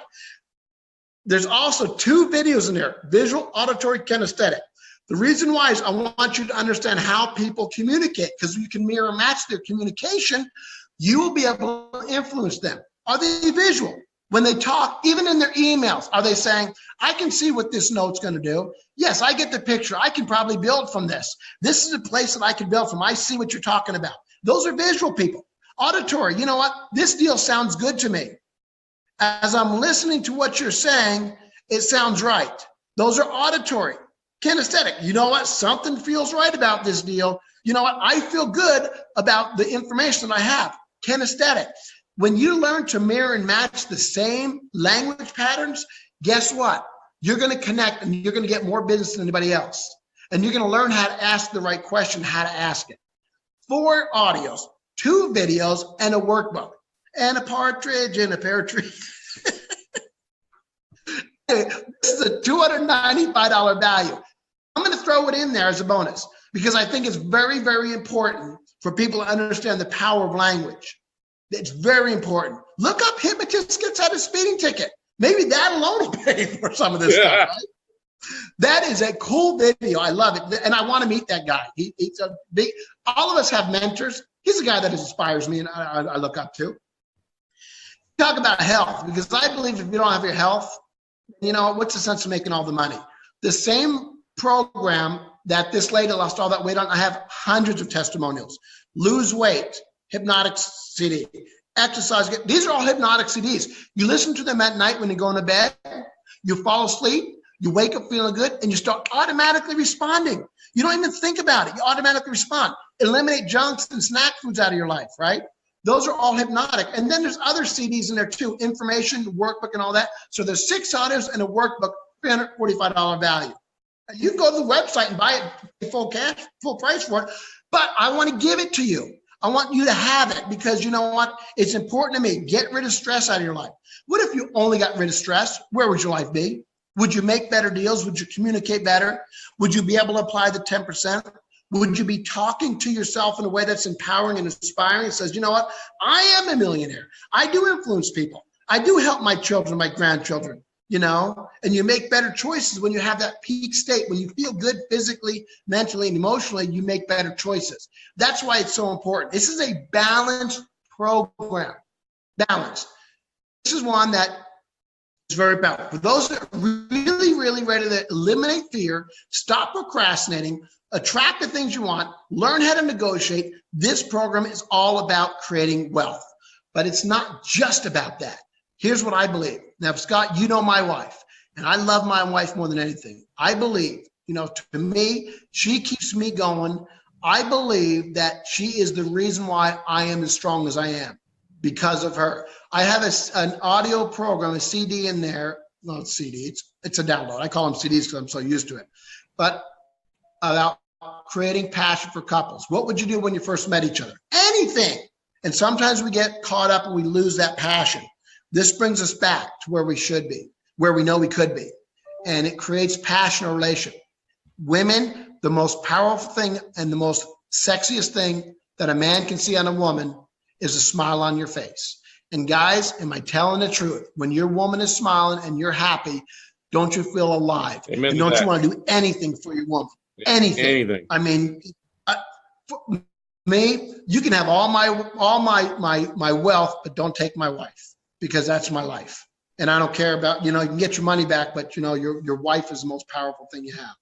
There's also 2 videos in there, visual, auditory, kinesthetic. The reason why is I want you to understand how people communicate, because you can mirror match their communication. You will be able to influence them. Are they visual? When they talk, even in their emails, are they saying, I can see what this note's going to do? Yes, I get the picture. I can probably build from this. This is a place that I can build from. I see what you're talking about. Those are visual people. Auditory, you know what? This deal sounds good to me. As I'm listening to what you're saying, it sounds right. Those are auditory. Kinesthetic, you know what? Something feels right about this deal. You know what? I feel good about the information that I have. Kinesthetic. When you learn to mirror and match the same language patterns, guess what? You're going to connect and you're going to get more business than anybody else. And you're going to learn how to ask the right question, how to ask it. 4 audios, 2 videos, and a workbook. And a partridge in a pear tree. This is a $295 value. I'm going to throw it in there as a bonus because I think it's very, very important for people to understand the power of language. It's very important. Look up hypnotist gets out a speeding ticket. Maybe that alone will pay for some of this stuff, right? That is a cool video. I love it. And I want to meet that guy. He's a big, all of us have mentors. He's a guy that inspires me and I look up to. Talk about health, because I believe if you don't have your health, you know, what's the sense of making all the money? The same program that this lady lost all that weight on, I have hundreds of testimonials. Lose weight, hypnotic CD, exercise. These are all hypnotic CDs. You listen to them at night when you're going to bed, you fall asleep, you wake up feeling good, and you start automatically responding. You don't even think about it. You automatically respond. Eliminate junks and snack foods out of your life, right? Those are all hypnotic. And then there's other CDs in there too, information, workbook, and all that. So there's 6 audios and a workbook, $345 value. And you can go to the website and buy it full cash, full price for it. But I want to give it to you. I want you to have it because you know what? It's important to me. Get rid of stress out of your life. What if you only got rid of stress? Where would your life be? Would you make better deals? Would you communicate better? Would you be able to apply the 10%? Would you be talking to yourself in a way that's empowering and inspiring and says, you know what? I am a millionaire. I do influence people. I do help my children, my grandchildren, you know, and you make better choices when you have that peak state. When you feel good physically, mentally, and emotionally, you make better choices. That's why it's so important. This is a balanced program. balance. This is one that is very powerful. For those that are really, really ready to eliminate fear, stop procrastinating, attract the things you want, learn how to negotiate, this program is all about creating wealth. But it's not just about that. Here's what I believe. Now, Scott, you know my wife, and I love my wife more than anything. I believe, to me, she keeps me going. I believe that she is the reason why I am as strong as I am, because of her. I have an audio program, a CD in there. No, it's CD. It's a download. I call them CDs because I'm so used to it. But about creating passion for couples. What would you do when you first met each other? Anything. And sometimes we get caught up and we lose that passion. This brings us back to where we should be, where we know we could be. And it creates passion or relationship. Women, the most powerful thing and the most sexiest thing that a man can see on a woman is a smile on your face. And guys, am I telling the truth? When your woman is smiling and you're happy, don't you feel alive?
Amen.
And don't you want to do anything for your woman? Anything. I mean, for me, you can have all my wealth, but don't take my wife, because that's my life. And I don't care about, you can get your money back, but your wife is the most powerful thing you have.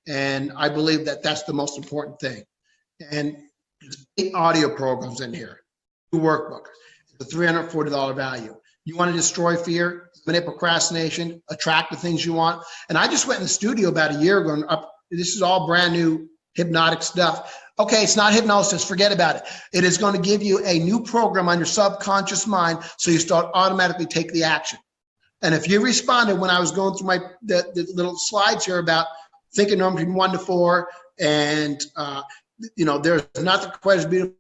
And I believe that that's the most important thing. And there's 8 audio programs in here, 2 workbooks, it's a $340 value. You want to destroy fear, eliminate procrastination, attract the things you want. And I just went in the studio about a year ago, and this is all brand new hypnotic stuff. Okay, it's not hypnosis, forget about it. It is going to give you a new program on your subconscious mind, so you start automatically take the action. And if you responded when I was going through the little slides here about thinking numbers from 1 to 4, and there's nothing quite as beautiful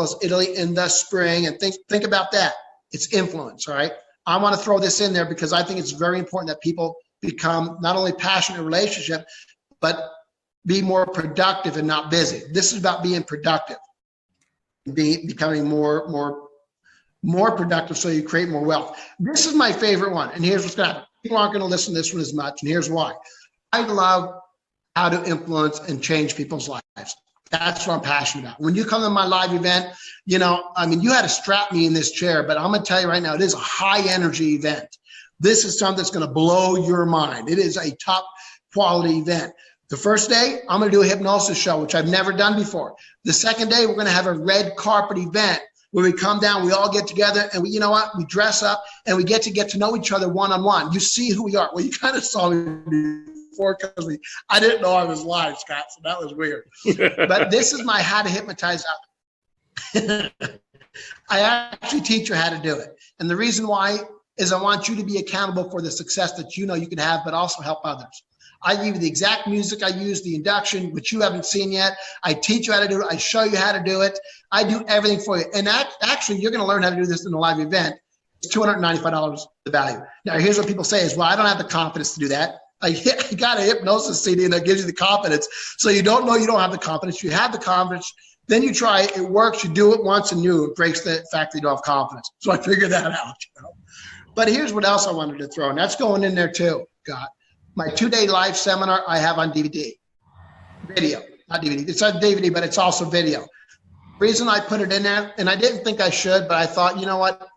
as Italy in the spring, and think about that. It's influence, all right? I want to throw this in there because I think it's very important that people become not only passionate in relationship, but be more productive and not busy. This is about being productive, becoming more productive, so you create more wealth. This is my favorite one, and here's what's going to happen. People aren't going to listen to this one as much, and here's why. I love how to influence and change people's lives. That's what I'm passionate about. When you come to my live event, you had to strap me in this chair, but I'm going to tell you right now, it is a high energy event. This is something that's going to blow your mind. It is a top quality event. The first day, I'm going to do a hypnosis show, which I've never done before. The second day, we're going to have a red carpet event where we come down, we all get together, and we dress up, and we get to know each other one-on-one. You see who we are. Well, you kind of saw me before because I didn't know I was live, Scott, so that was weird. But this is my how to hypnotize others. I actually teach you how to do it. And the reason why is I want you to be accountable for the success that you can have, but also help others. I give you the exact music I use, the induction, which you haven't seen yet. I teach you how to do it. I show you how to do it. I do everything for you. And actually, you're going to learn how to do this in a live event. It's $295 the value. Now, here's what people say is, well, I don't have the confidence to do that. I got a hypnosis CD, and that gives you the confidence. So you don't know you don't have the confidence. You have the confidence. Then you try it. It works. You do it once, and it breaks the fact that you don't have confidence. So I figured that out. But here's what else I wanted to throw, and that's going in there too, God. My 2-day live seminar I have on DVD, video, not DVD. It's on DVD, but it's also video. The reason I put it in there, and I didn't think I should, but I thought, you know what?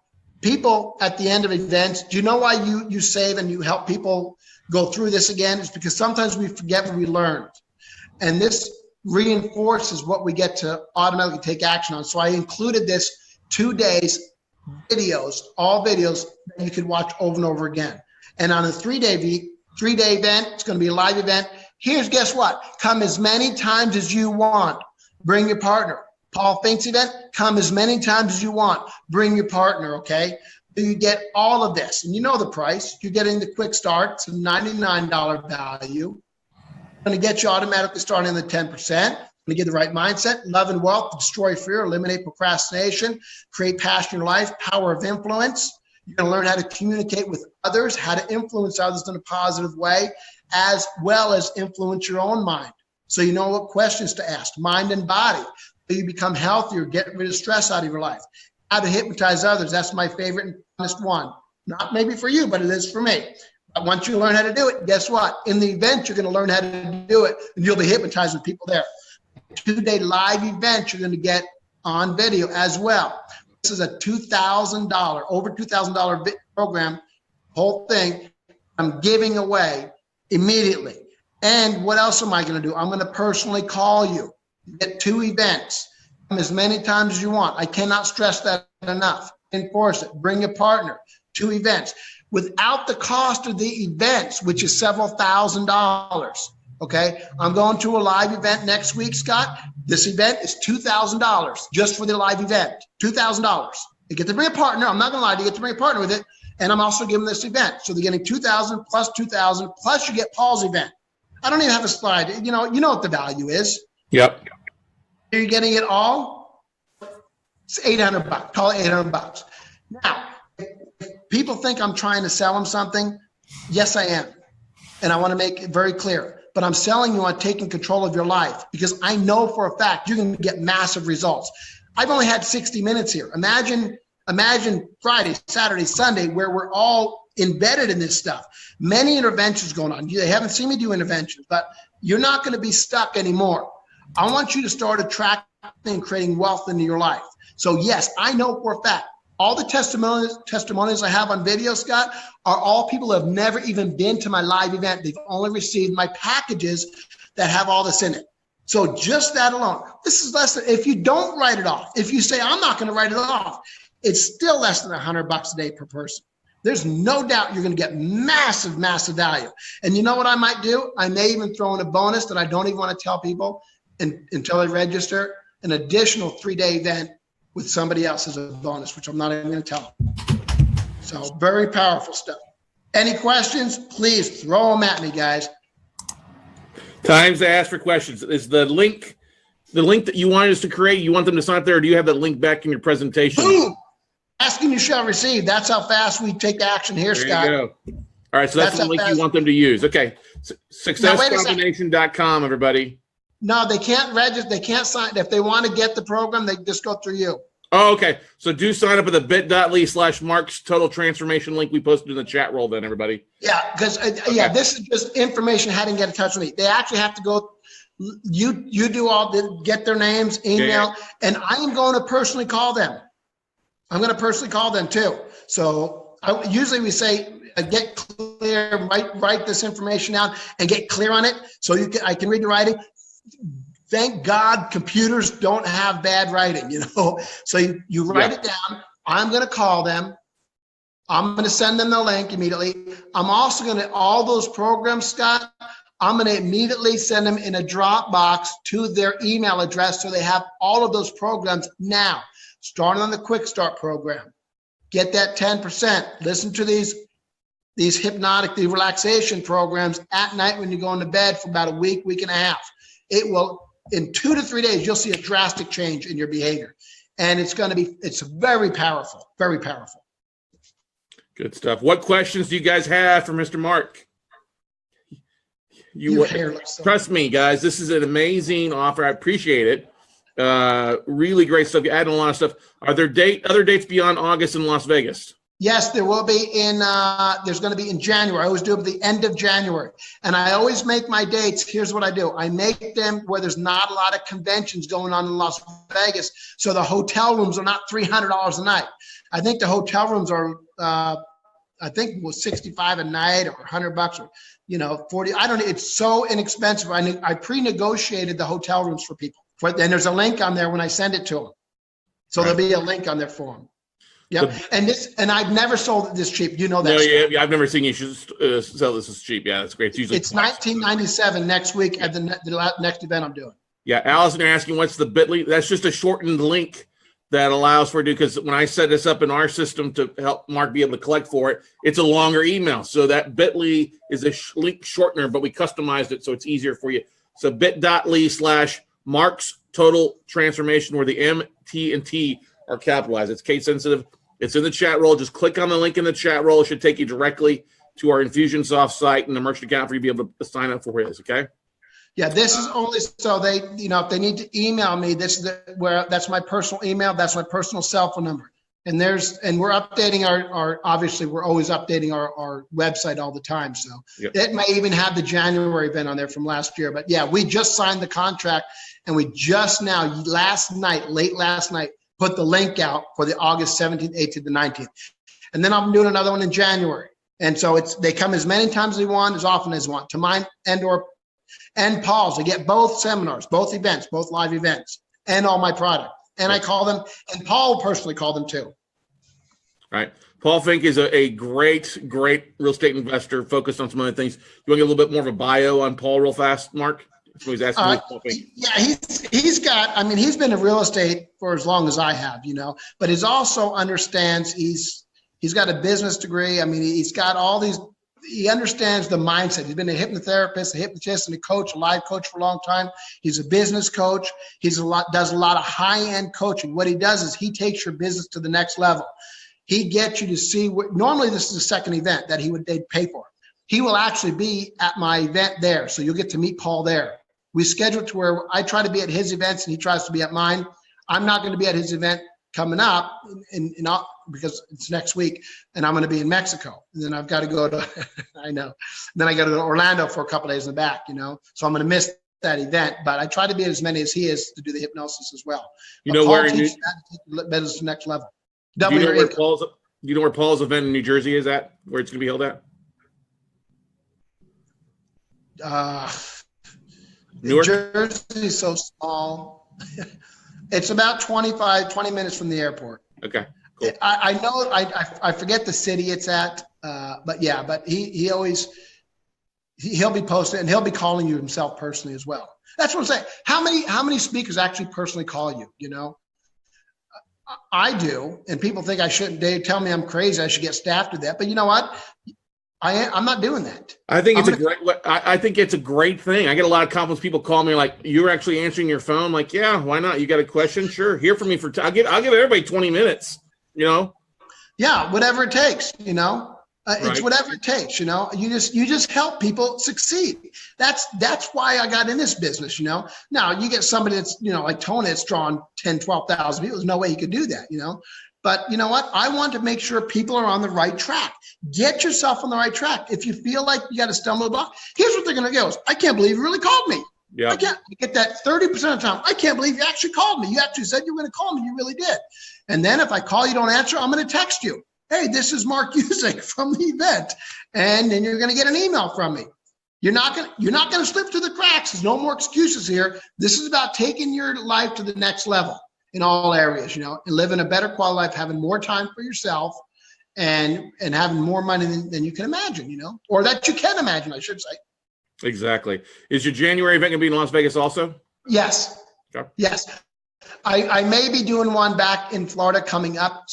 People at the end of events, do you know why you save and you help people go through this again? It's because sometimes we forget what we learned. And this reinforces what we get to automatically take action on. So I included this 2 days videos, all videos that you could watch over and over again. And on a 3-day event, it's going to be a live event. Guess what? Come as many times as you want. Bring your partner. Paul Fink's event, come as many times as you want. Bring your partner, okay? You get all of this. And you know the price. You're getting the quick start. It's a $99 value. I'm going to get you automatically starting in the 10%. I'm going to get the right mindset, love and wealth, destroy fear, eliminate procrastination, create passion in your life, power of influence. You're going to learn how to communicate with others, how to influence others in a positive way, as well as influence your own mind. So you know what questions to ask, mind and body. So you become healthier, get rid of stress out of your life. How to hypnotize others. That's my favorite and honest one. Not maybe for you, but it is for me. But once you learn how to do it, guess what? In the event, you're going to learn how to do it, and you'll be hypnotizing people there. 2-day live event you're going to get on video as well. This is a $2,000, over $2,000 program, whole thing I'm giving away immediately. And what else am I going to do? I'm going to personally call you, get 2 events, as many times as you want. I cannot stress that enough. Enforce it. Bring a partner. 2 events without the cost of the events, which is several $1,000s. Okay, I'm going to a live event next week, Scott. This event is $2,000 just for the live event. $2,000. You get to bring a partner. I'm not going to lie to you. You get to bring a partner with it, and I'm also giving this event. So they're getting $2,000 plus $2,000 plus you get Paul's event. I don't even have a slide. You know what the value is.
Yep.
You're getting it all. It's $800. Call it $800. Now, if people think I'm trying to sell them something, yes, I am, and I want to make it very clear. But I'm selling you on taking control of your life because I know for a fact you're going to get massive results. I've only had 60 minutes here. Imagine Friday, Saturday, Sunday, where we're all embedded in this stuff. Many interventions going on. They haven't seen me do interventions, but you're not going to be stuck anymore. I want you to start attracting and creating wealth into your life. So yes, I know for a fact, all the testimonials I have on video, Scott, are all people who have never even been to my live event. They've only received my packages that have all this in it. So just that alone, this is less than, if you don't write it off, if you say, I'm not going to write it off, it's still less than $100 a day per person. There's no doubt you're going to get massive, massive value. And you know what I might do? I may even throw in a bonus that I don't even want to tell people until they register, an additional 3-day event with somebody else as a bonus, which I'm not even going to tell them. So very powerful stuff. Any questions? Please throw them at me, guys.
Times to ask for questions. Is the link that you wanted us to create, you want them to sign up there, or do you have that link back in your presentation?
Boom! Asking you shall receive. That's how fast we take action here,
there
Scott.
You go. All right, so that's the link you want them to use. Okay. Successcombination.com, everybody.
No, they can't register. They can't sign. If they want to get the program, they just go through you.
Oh, okay. So do sign up at the bit.ly/Mark's Total Transformation link we posted in the chat roll then, everybody.
Yeah, because this is just information. How to get in touch with me. They actually have to go. You do all the get their names, email, and I am going to personally call them. I'm going to personally call them too. So usually we say get clear, write this information down and get clear on it. So I can read the writing. Thank God computers don't have bad writing, So you write it down. I'm going to call them. I'm going to send them the link immediately. I'm also going to, all those programs, Scott, I'm going to immediately send them in a Dropbox to their email address so they have all of those programs now. Starting on the Quick Start program. Get that 10%. Listen to these hypnotic, the relaxation programs at night when you're going to bed for about a week and a half. It will, in 2 to 3 days, you'll see a drastic change in your behavior. And it's very powerful, very powerful. Good
stuff. What questions do you guys have for Mr. Mark? Trust me, guys, this is an amazing offer. I appreciate it. Really great stuff. You're adding a lot of stuff. Are there other dates beyond August in Las Vegas?
Yes, there will be there's going to be in January. I always do it at the end of January. And I always make my dates. Here's what I do. I make them where there's not a lot of conventions going on in Las Vegas. So the hotel rooms are not $300 a night. I think the hotel rooms are, I think it was $65 a night or $100 or, 40. I don't know. It's so inexpensive. I pre-negotiated the hotel rooms for people. And there's a link on there when I send it to them. So There'll be a link on there for them. Yep. And I've never sold it this cheap. You know that.
No, yeah, I've never seen you sell this as cheap. Yeah, that's great.
It's $19.97 next week at the next event I'm doing.
Yeah, Allison, you're asking what's the bit.ly? That's just a shortened link that allows for it because when I set this up in our system to help Mark be able to collect for it, it's a longer email. So that bit.ly is a link shortener, but we customized it so it's easier for you. So bit.ly/Mark's Total Transformation, where the M, T, and T are capitalized. It's case sensitive. It's in the chat roll. Just click on the link in the chat roll. It should take you directly to our Infusionsoft site and the merchant account for you to be able to sign up for his. Okay.
Yeah, this is only so they, if they need to email me, that's my personal email. That's my personal cell phone number. And we're updating obviously we're always updating our website all the time. So It might even have the January event on there from last year. But yeah, we just signed the contract and we just now late last night, put the link out for the August 17th, 18th, and 19th. And then I'm doing another one in January. And so they come as many times as they want, as often as they want, to mine and Paul's. They get both seminars, both events, both live events, and all my product. And I call them, and Paul personally called them too.
All right. Paul Fink is a great real estate investor focused on some other things. You want to get a little bit more of a bio on Paul real fast, Mark? He's asking
yeah, he's got, I mean, he's been in real estate for as long as I have, but he's also understands, he's got a business degree. I mean, he's got all these, he understands the mindset. He's been a hypnotherapist, a hypnotist, and a coach, a life coach for a long time. He's a business coach. Does a lot of high-end coaching. What he does is he takes your business to the next level. He gets you to see what, normally this is the second event that they'd pay for. He will actually be at my event there. So you'll get to meet Paul there. We schedule it to where I try to be at his events and he tries to be at mine. I'm not going to be at his event coming up because it's next week and I'm going to be in Mexico. And then I've got to go to, I know. Then I got to go to Orlando for a couple of days in the back, So I'm going to miss that event, but I try to be at as many as he is to do the hypnosis as well.
Where
that to take the business to the next level.
Do you know where Paul's event in New Jersey is at? Where it's going to be held at?
New Jersey is so small. It's about 20 minutes from the airport.
Okay, cool.
I know, I forget the city it's at, but he'll be posting and he'll be calling you himself personally as well. That's what I'm saying. How many speakers actually personally call you, I do, and people think I shouldn't. They tell me I'm crazy. I should get staffed to that. But you know what? I'm not doing that.
I think it's a great thing. I get a lot of compliments. People call me like, "You're actually answering your phone." I'm like, yeah, why not? You got a question? Sure. Hear from me for. I'll give everybody 20 minutes.
Yeah, whatever it takes. It's
Right.
whatever it takes. You just help people succeed. That's why I got in this business. Now you get somebody that's like Tony that's drawn 10, 12,000 people. There's no way he could do that. But you know what? I want to make sure people are on the right track. Get yourself on the right track. If you feel like you got a stumbling block, here's what they're going to go. I can't believe you really called me.
Yeah.
I get that 30% of the time. I can't believe you actually called me. You actually said you were going to call me. You really did. And then if I call you, don't answer, I'm going to text you. Hey, this is Mark Yuzuik from the event. And then you're going to get an email from me. You're not going to slip through the cracks. There's no more excuses here. This is about taking your life to the next level in all areas, and living a better quality life, having more time for yourself and having more money than you can imagine, or that you can imagine, I should say.
Exactly. Is your January event going to be in Las Vegas also?
Yes.
Okay.
Yes. I may be doing one back in Florida coming up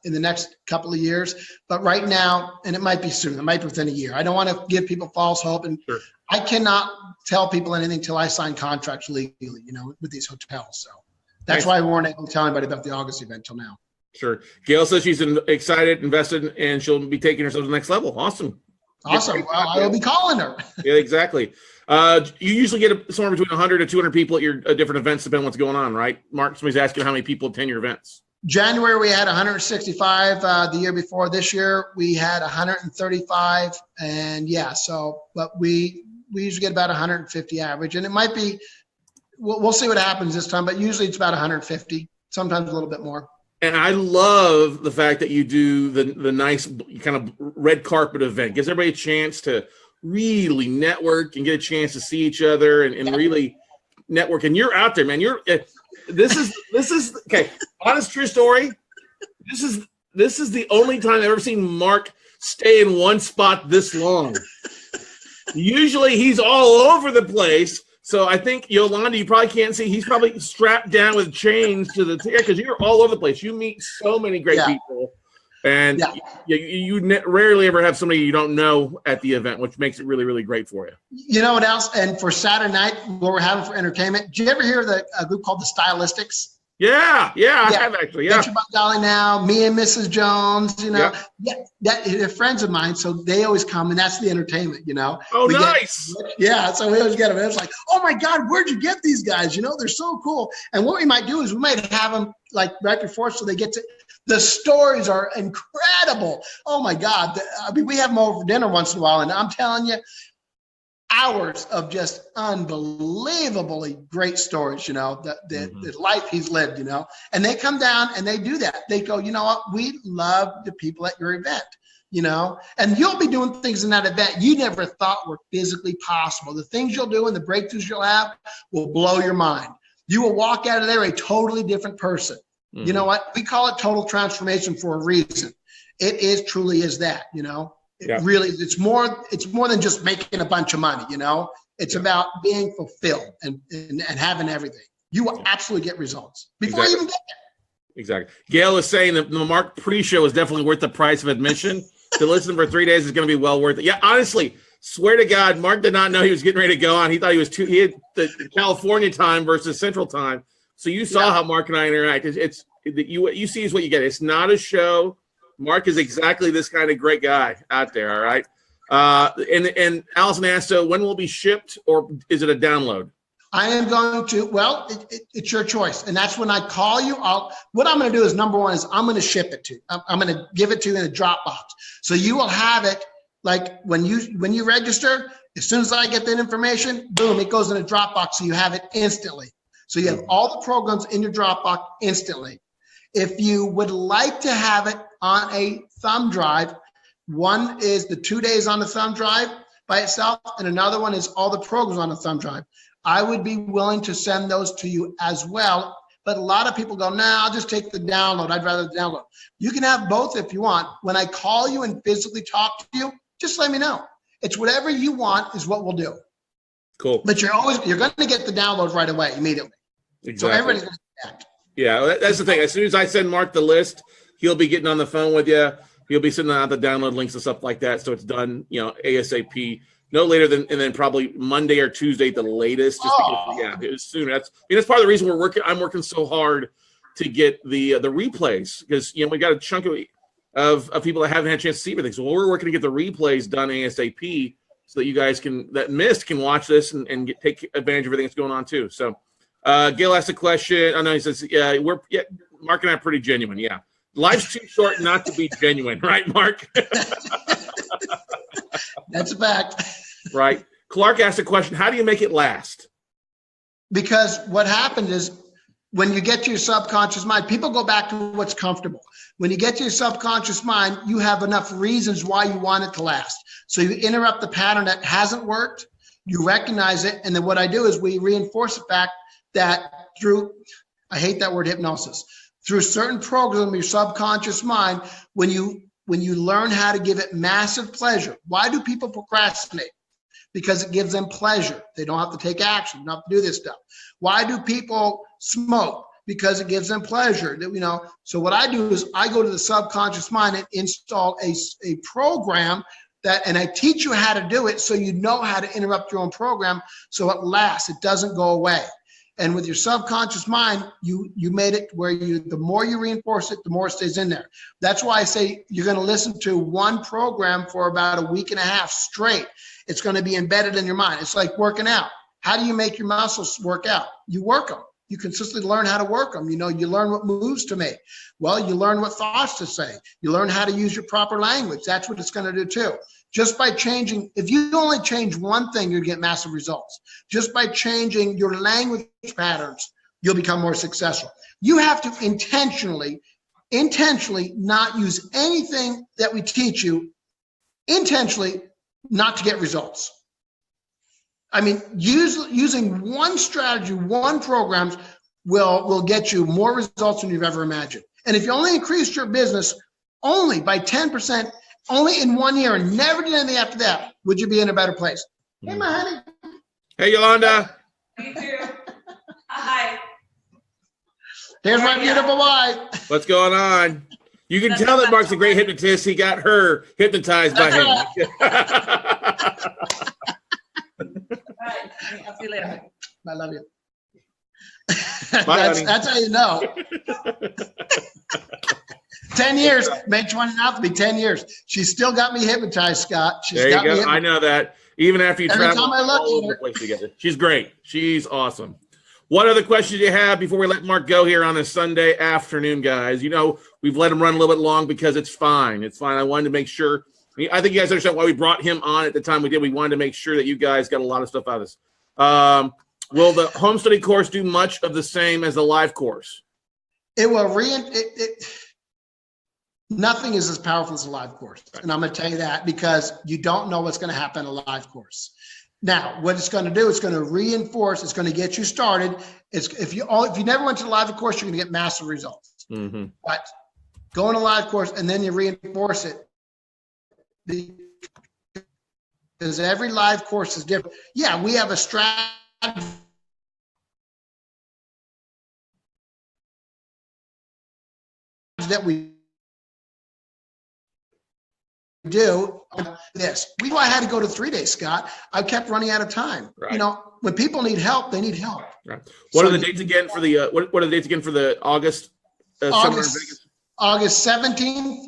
in the next couple of years, but right now, and it might be soon, it might be within a year. I don't want to give people false hope, and
Sure.
I cannot tell people anything till I sign contracts legally, with these hotels. So that's why we weren't able to tell anybody about the August event till now.
Sure. Gail says she's excited, invested, and she'll be taking herself to the next level. Awesome.
Awesome. Well, I will be calling her.
Yeah, exactly. You usually get somewhere between 100 to 200 people at your different events, depending on what's going on, right? Mark, somebody's asking how many people attend your events.
January, we had 165. The year before, this year, we had 135. And but we usually get about 150 average. And it might be, we'll see what happens this time, but usually it's about 150, sometimes a little bit more.
And I love the fact that you do the nice kind of red carpet event. Gives everybody a chance to really network and get a chance to see each other and really network. And you're out there, man. This is okay. Honest, true story. This is the only time I've ever seen Mark stay in one spot this long. Usually he's all over the place. So I think, Yolanda, you probably can't see. He's probably strapped down with chains to the chair because you're all over the place. You meet so many great people. And you rarely ever have somebody you don't know at the event, which makes it really, really great for you.
You know what else? And for Saturday night, what we're having for entertainment, did you ever hear of a group called the Stylistics?
Yeah, I have actually. Yeah.
About Dolly now, me and Mrs. Jones, they're friends of mine, so they always come, and that's the entertainment,
Oh, nice.
So we always get them. It's like, oh my God, where'd you get these guys? They're so cool. And what we might do is we might have them like right before, so they get to. The stories are incredible. Oh my God, we have them over for dinner once in a while, and I'm telling you, hours of just unbelievably great stories, the life he's lived, and they come down and they do that. They go, you know what? We love the people at your event, and you'll be doing things in that event you never thought were physically possible. The things you'll do and the breakthroughs you'll have will blow your mind. You will walk out of there a totally different person. You know what? We call it total transformation for a reason. It truly is that, It really, it's more than just making a bunch of money, It's about being fulfilled and having everything. You will absolutely get results before you even get there.
Exactly. Gail is saying that the Mark pre-show is definitely worth the price of admission. To listen for 3 days is going to be well worth it. Yeah, honestly, swear to God, Mark did not know he was getting ready to go on. He thought he had the California time versus Central time. So you saw how Mark and I interact. It's you see is what you get. It's not a show. Mark is exactly this kind of great guy out there. All right. And Allison asked, so when will it be shipped, or is it a download?
I am going to, it's your choice. And that's when I call you. What I'm going to do is, number one, is I'm going to ship it to you. I'm going to give it to you in a Dropbox. So you will have it like when you register, as soon as I get that information, boom, it goes in a Dropbox. So you have it instantly. So you have all the programs in your Dropbox instantly. If you would like to have it on a thumb drive, one is the 2 days on the thumb drive by itself, and another one is all the programs on the thumb drive. I would be willing to send those to you as well. But a lot of people go, nah, I'll just take the download. I'd rather download. You can have both if you want. When I call you and physically talk to you, just let me know. It's whatever you want is what we'll do.
Cool.
But you're going to get the download right away, immediately.
Exactly.
So everybody's going to get that.
Yeah, that's the thing. As soon as I send Mark the list, he'll be getting on the phone with you. He'll be sending out the download links and stuff like that. So it's done, ASAP. No later than, and then probably Monday or Tuesday at the latest. Just because, it was soon. That's part of the reason I'm working so hard to get the replays, because we got a chunk of people that haven't had a chance to see everything. So we're working to get the replays done ASAP, so that you guys can watch this and take advantage of everything that's going on too. So Gail asked a question. I know he says, Mark and I are pretty genuine. Yeah. Life's too short not to be genuine, right, Mark?
That's a fact.
Right. Clark asked a question. How do you make it last?
Because what happened is, when you get to your subconscious mind, people go back to what's comfortable. When you get to your subconscious mind, you have enough reasons why you want it to last. So you interrupt the pattern that hasn't worked, you recognize it, and then what I do is we reinforce the fact that through, I hate that word, hypnosis, through certain programs in your subconscious mind, when you learn how to give it massive pleasure. Why do people procrastinate? Because it gives them pleasure. They don't have to take action, don't have to do this stuff. Why do people smoke? Because it gives them pleasure. So what I do is I go to the subconscious mind and install a program and I teach you how to do it, so you know how to interrupt your own program so it lasts, it doesn't go away. And with your subconscious mind, you made it where the more you reinforce it, the more it stays in there. That's why I say you're going to listen to one program for about a week and a half straight. It's going to be embedded in your mind. It's like working out. How do you make your muscles work out? You work them. You consistently learn how to work them. You learn what moves to make. Well, you learn what thoughts to say. You learn how to use your proper language. That's what it's going to do too. Just by changing, if you only change one thing, you get massive results. Just by changing your language patterns, you'll become more successful. You have to intentionally not use anything that we teach you, intentionally not to get results. I mean, using one strategy, one program will get you more results than you've ever imagined. And if you only increased your business only by 10%, only in 1 year, and never did anything after that, would you be in a better place? Hey, my honey.
Hey, Yolanda.
You too. Hi.
Here's my beautiful wife.
What's going on? You can tell that Mark's a great hypnotist. He got her hypnotized by him.
Right. I'll see you later.
I love you.
Bye,
that's how you know. 10 years. May 29th will be 10 years. She's still got me hypnotized, Scott.
There you go. I know that. Even after you travel
time I look
all over the place together. She's great. She's awesome. What other questions do you have before we let Mark go here on a Sunday afternoon, guys? We've let him run a little bit long because it's fine. It's fine. I wanted to make sure I think you guys understand why we brought him on at the time we did. We wanted to make sure that you guys got a lot of stuff out of this. Will the home study course do much of the same as the live course?
It will nothing is as powerful as a live course.
Right.
And I'm going to tell you that because you don't know what's going to happen in a live course. Now, what it's going to do, it's going to reinforce, it's going to get you started. If you never went to the live course, you're going to get massive results.
Mm-hmm.
But go in a live course and then you reinforce it. Because every live course is different. Yeah, we have a strategy that we do this. We know I had to go to 3 days, Scott. I kept running out of time.
Right.
You know, when people need help, they need help.
Right. What are the dates again for the what are the dates again for the August summer in Vegas?
August 17th,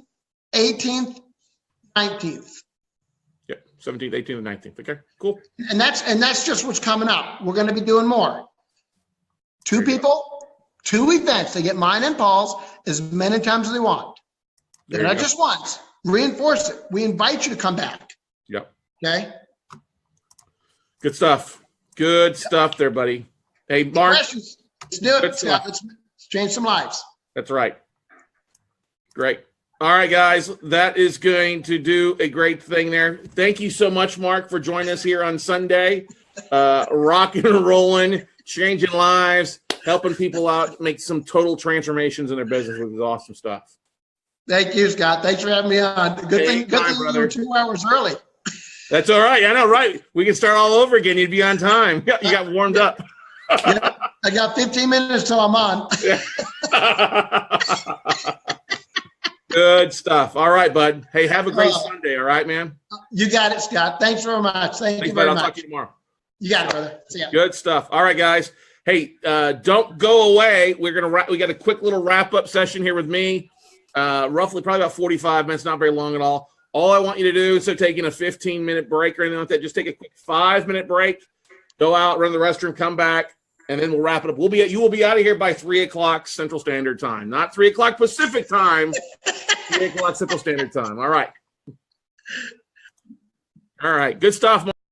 18th, 19th.
Yeah, 17th, 18th, and 19th. Okay, cool.
And that's just what's coming up. We're going to be doing more. Two people, two events. They get mine and Paul's as many times as they want. They're not just once. Reinforce it. We invite you to come back.
Yep.
Okay.
Good stuff. Good stuff there, buddy. Hey, Mark.
Let's do it. Let's change some lives.
That's right. Great. All right, guys. That is going to do a great thing there. Thank you so much, Mark, for joining us here on Sunday. Rocking and rolling, changing lives, helping people out, make some total transformations in their business with awesome stuff.
Thank you, Scott. Thanks for having me on. Good thing you were 2 hours early.
That's all right. I know, right? We can start all over again. You'd be on time. You got warmed up.
Yeah, I got 15 minutes till I'm on.
Good stuff. All right, bud. Hey, have a great Sunday. All right, man?
You got it, Scott. Thanks very much. Thank you
bud.
very
I'll
much.
talk to you tomorrow.
You got it, brother. See ya.
Good stuff. All right, guys. Hey, don't go away. We got a quick little wrap-up session here with me. Roughly probably about 45 minutes, not very long at all. All I want you to do, instead of taking a 15-minute break or anything like that, just take a quick 5-minute break, go out, run to the restroom, come back, and then we'll wrap it up. You will be out of here by 3 o'clock Central Standard Time, not 3 o'clock Pacific Time, 3 o'clock Central Standard Time. All right. All right. Good stuff, Mark.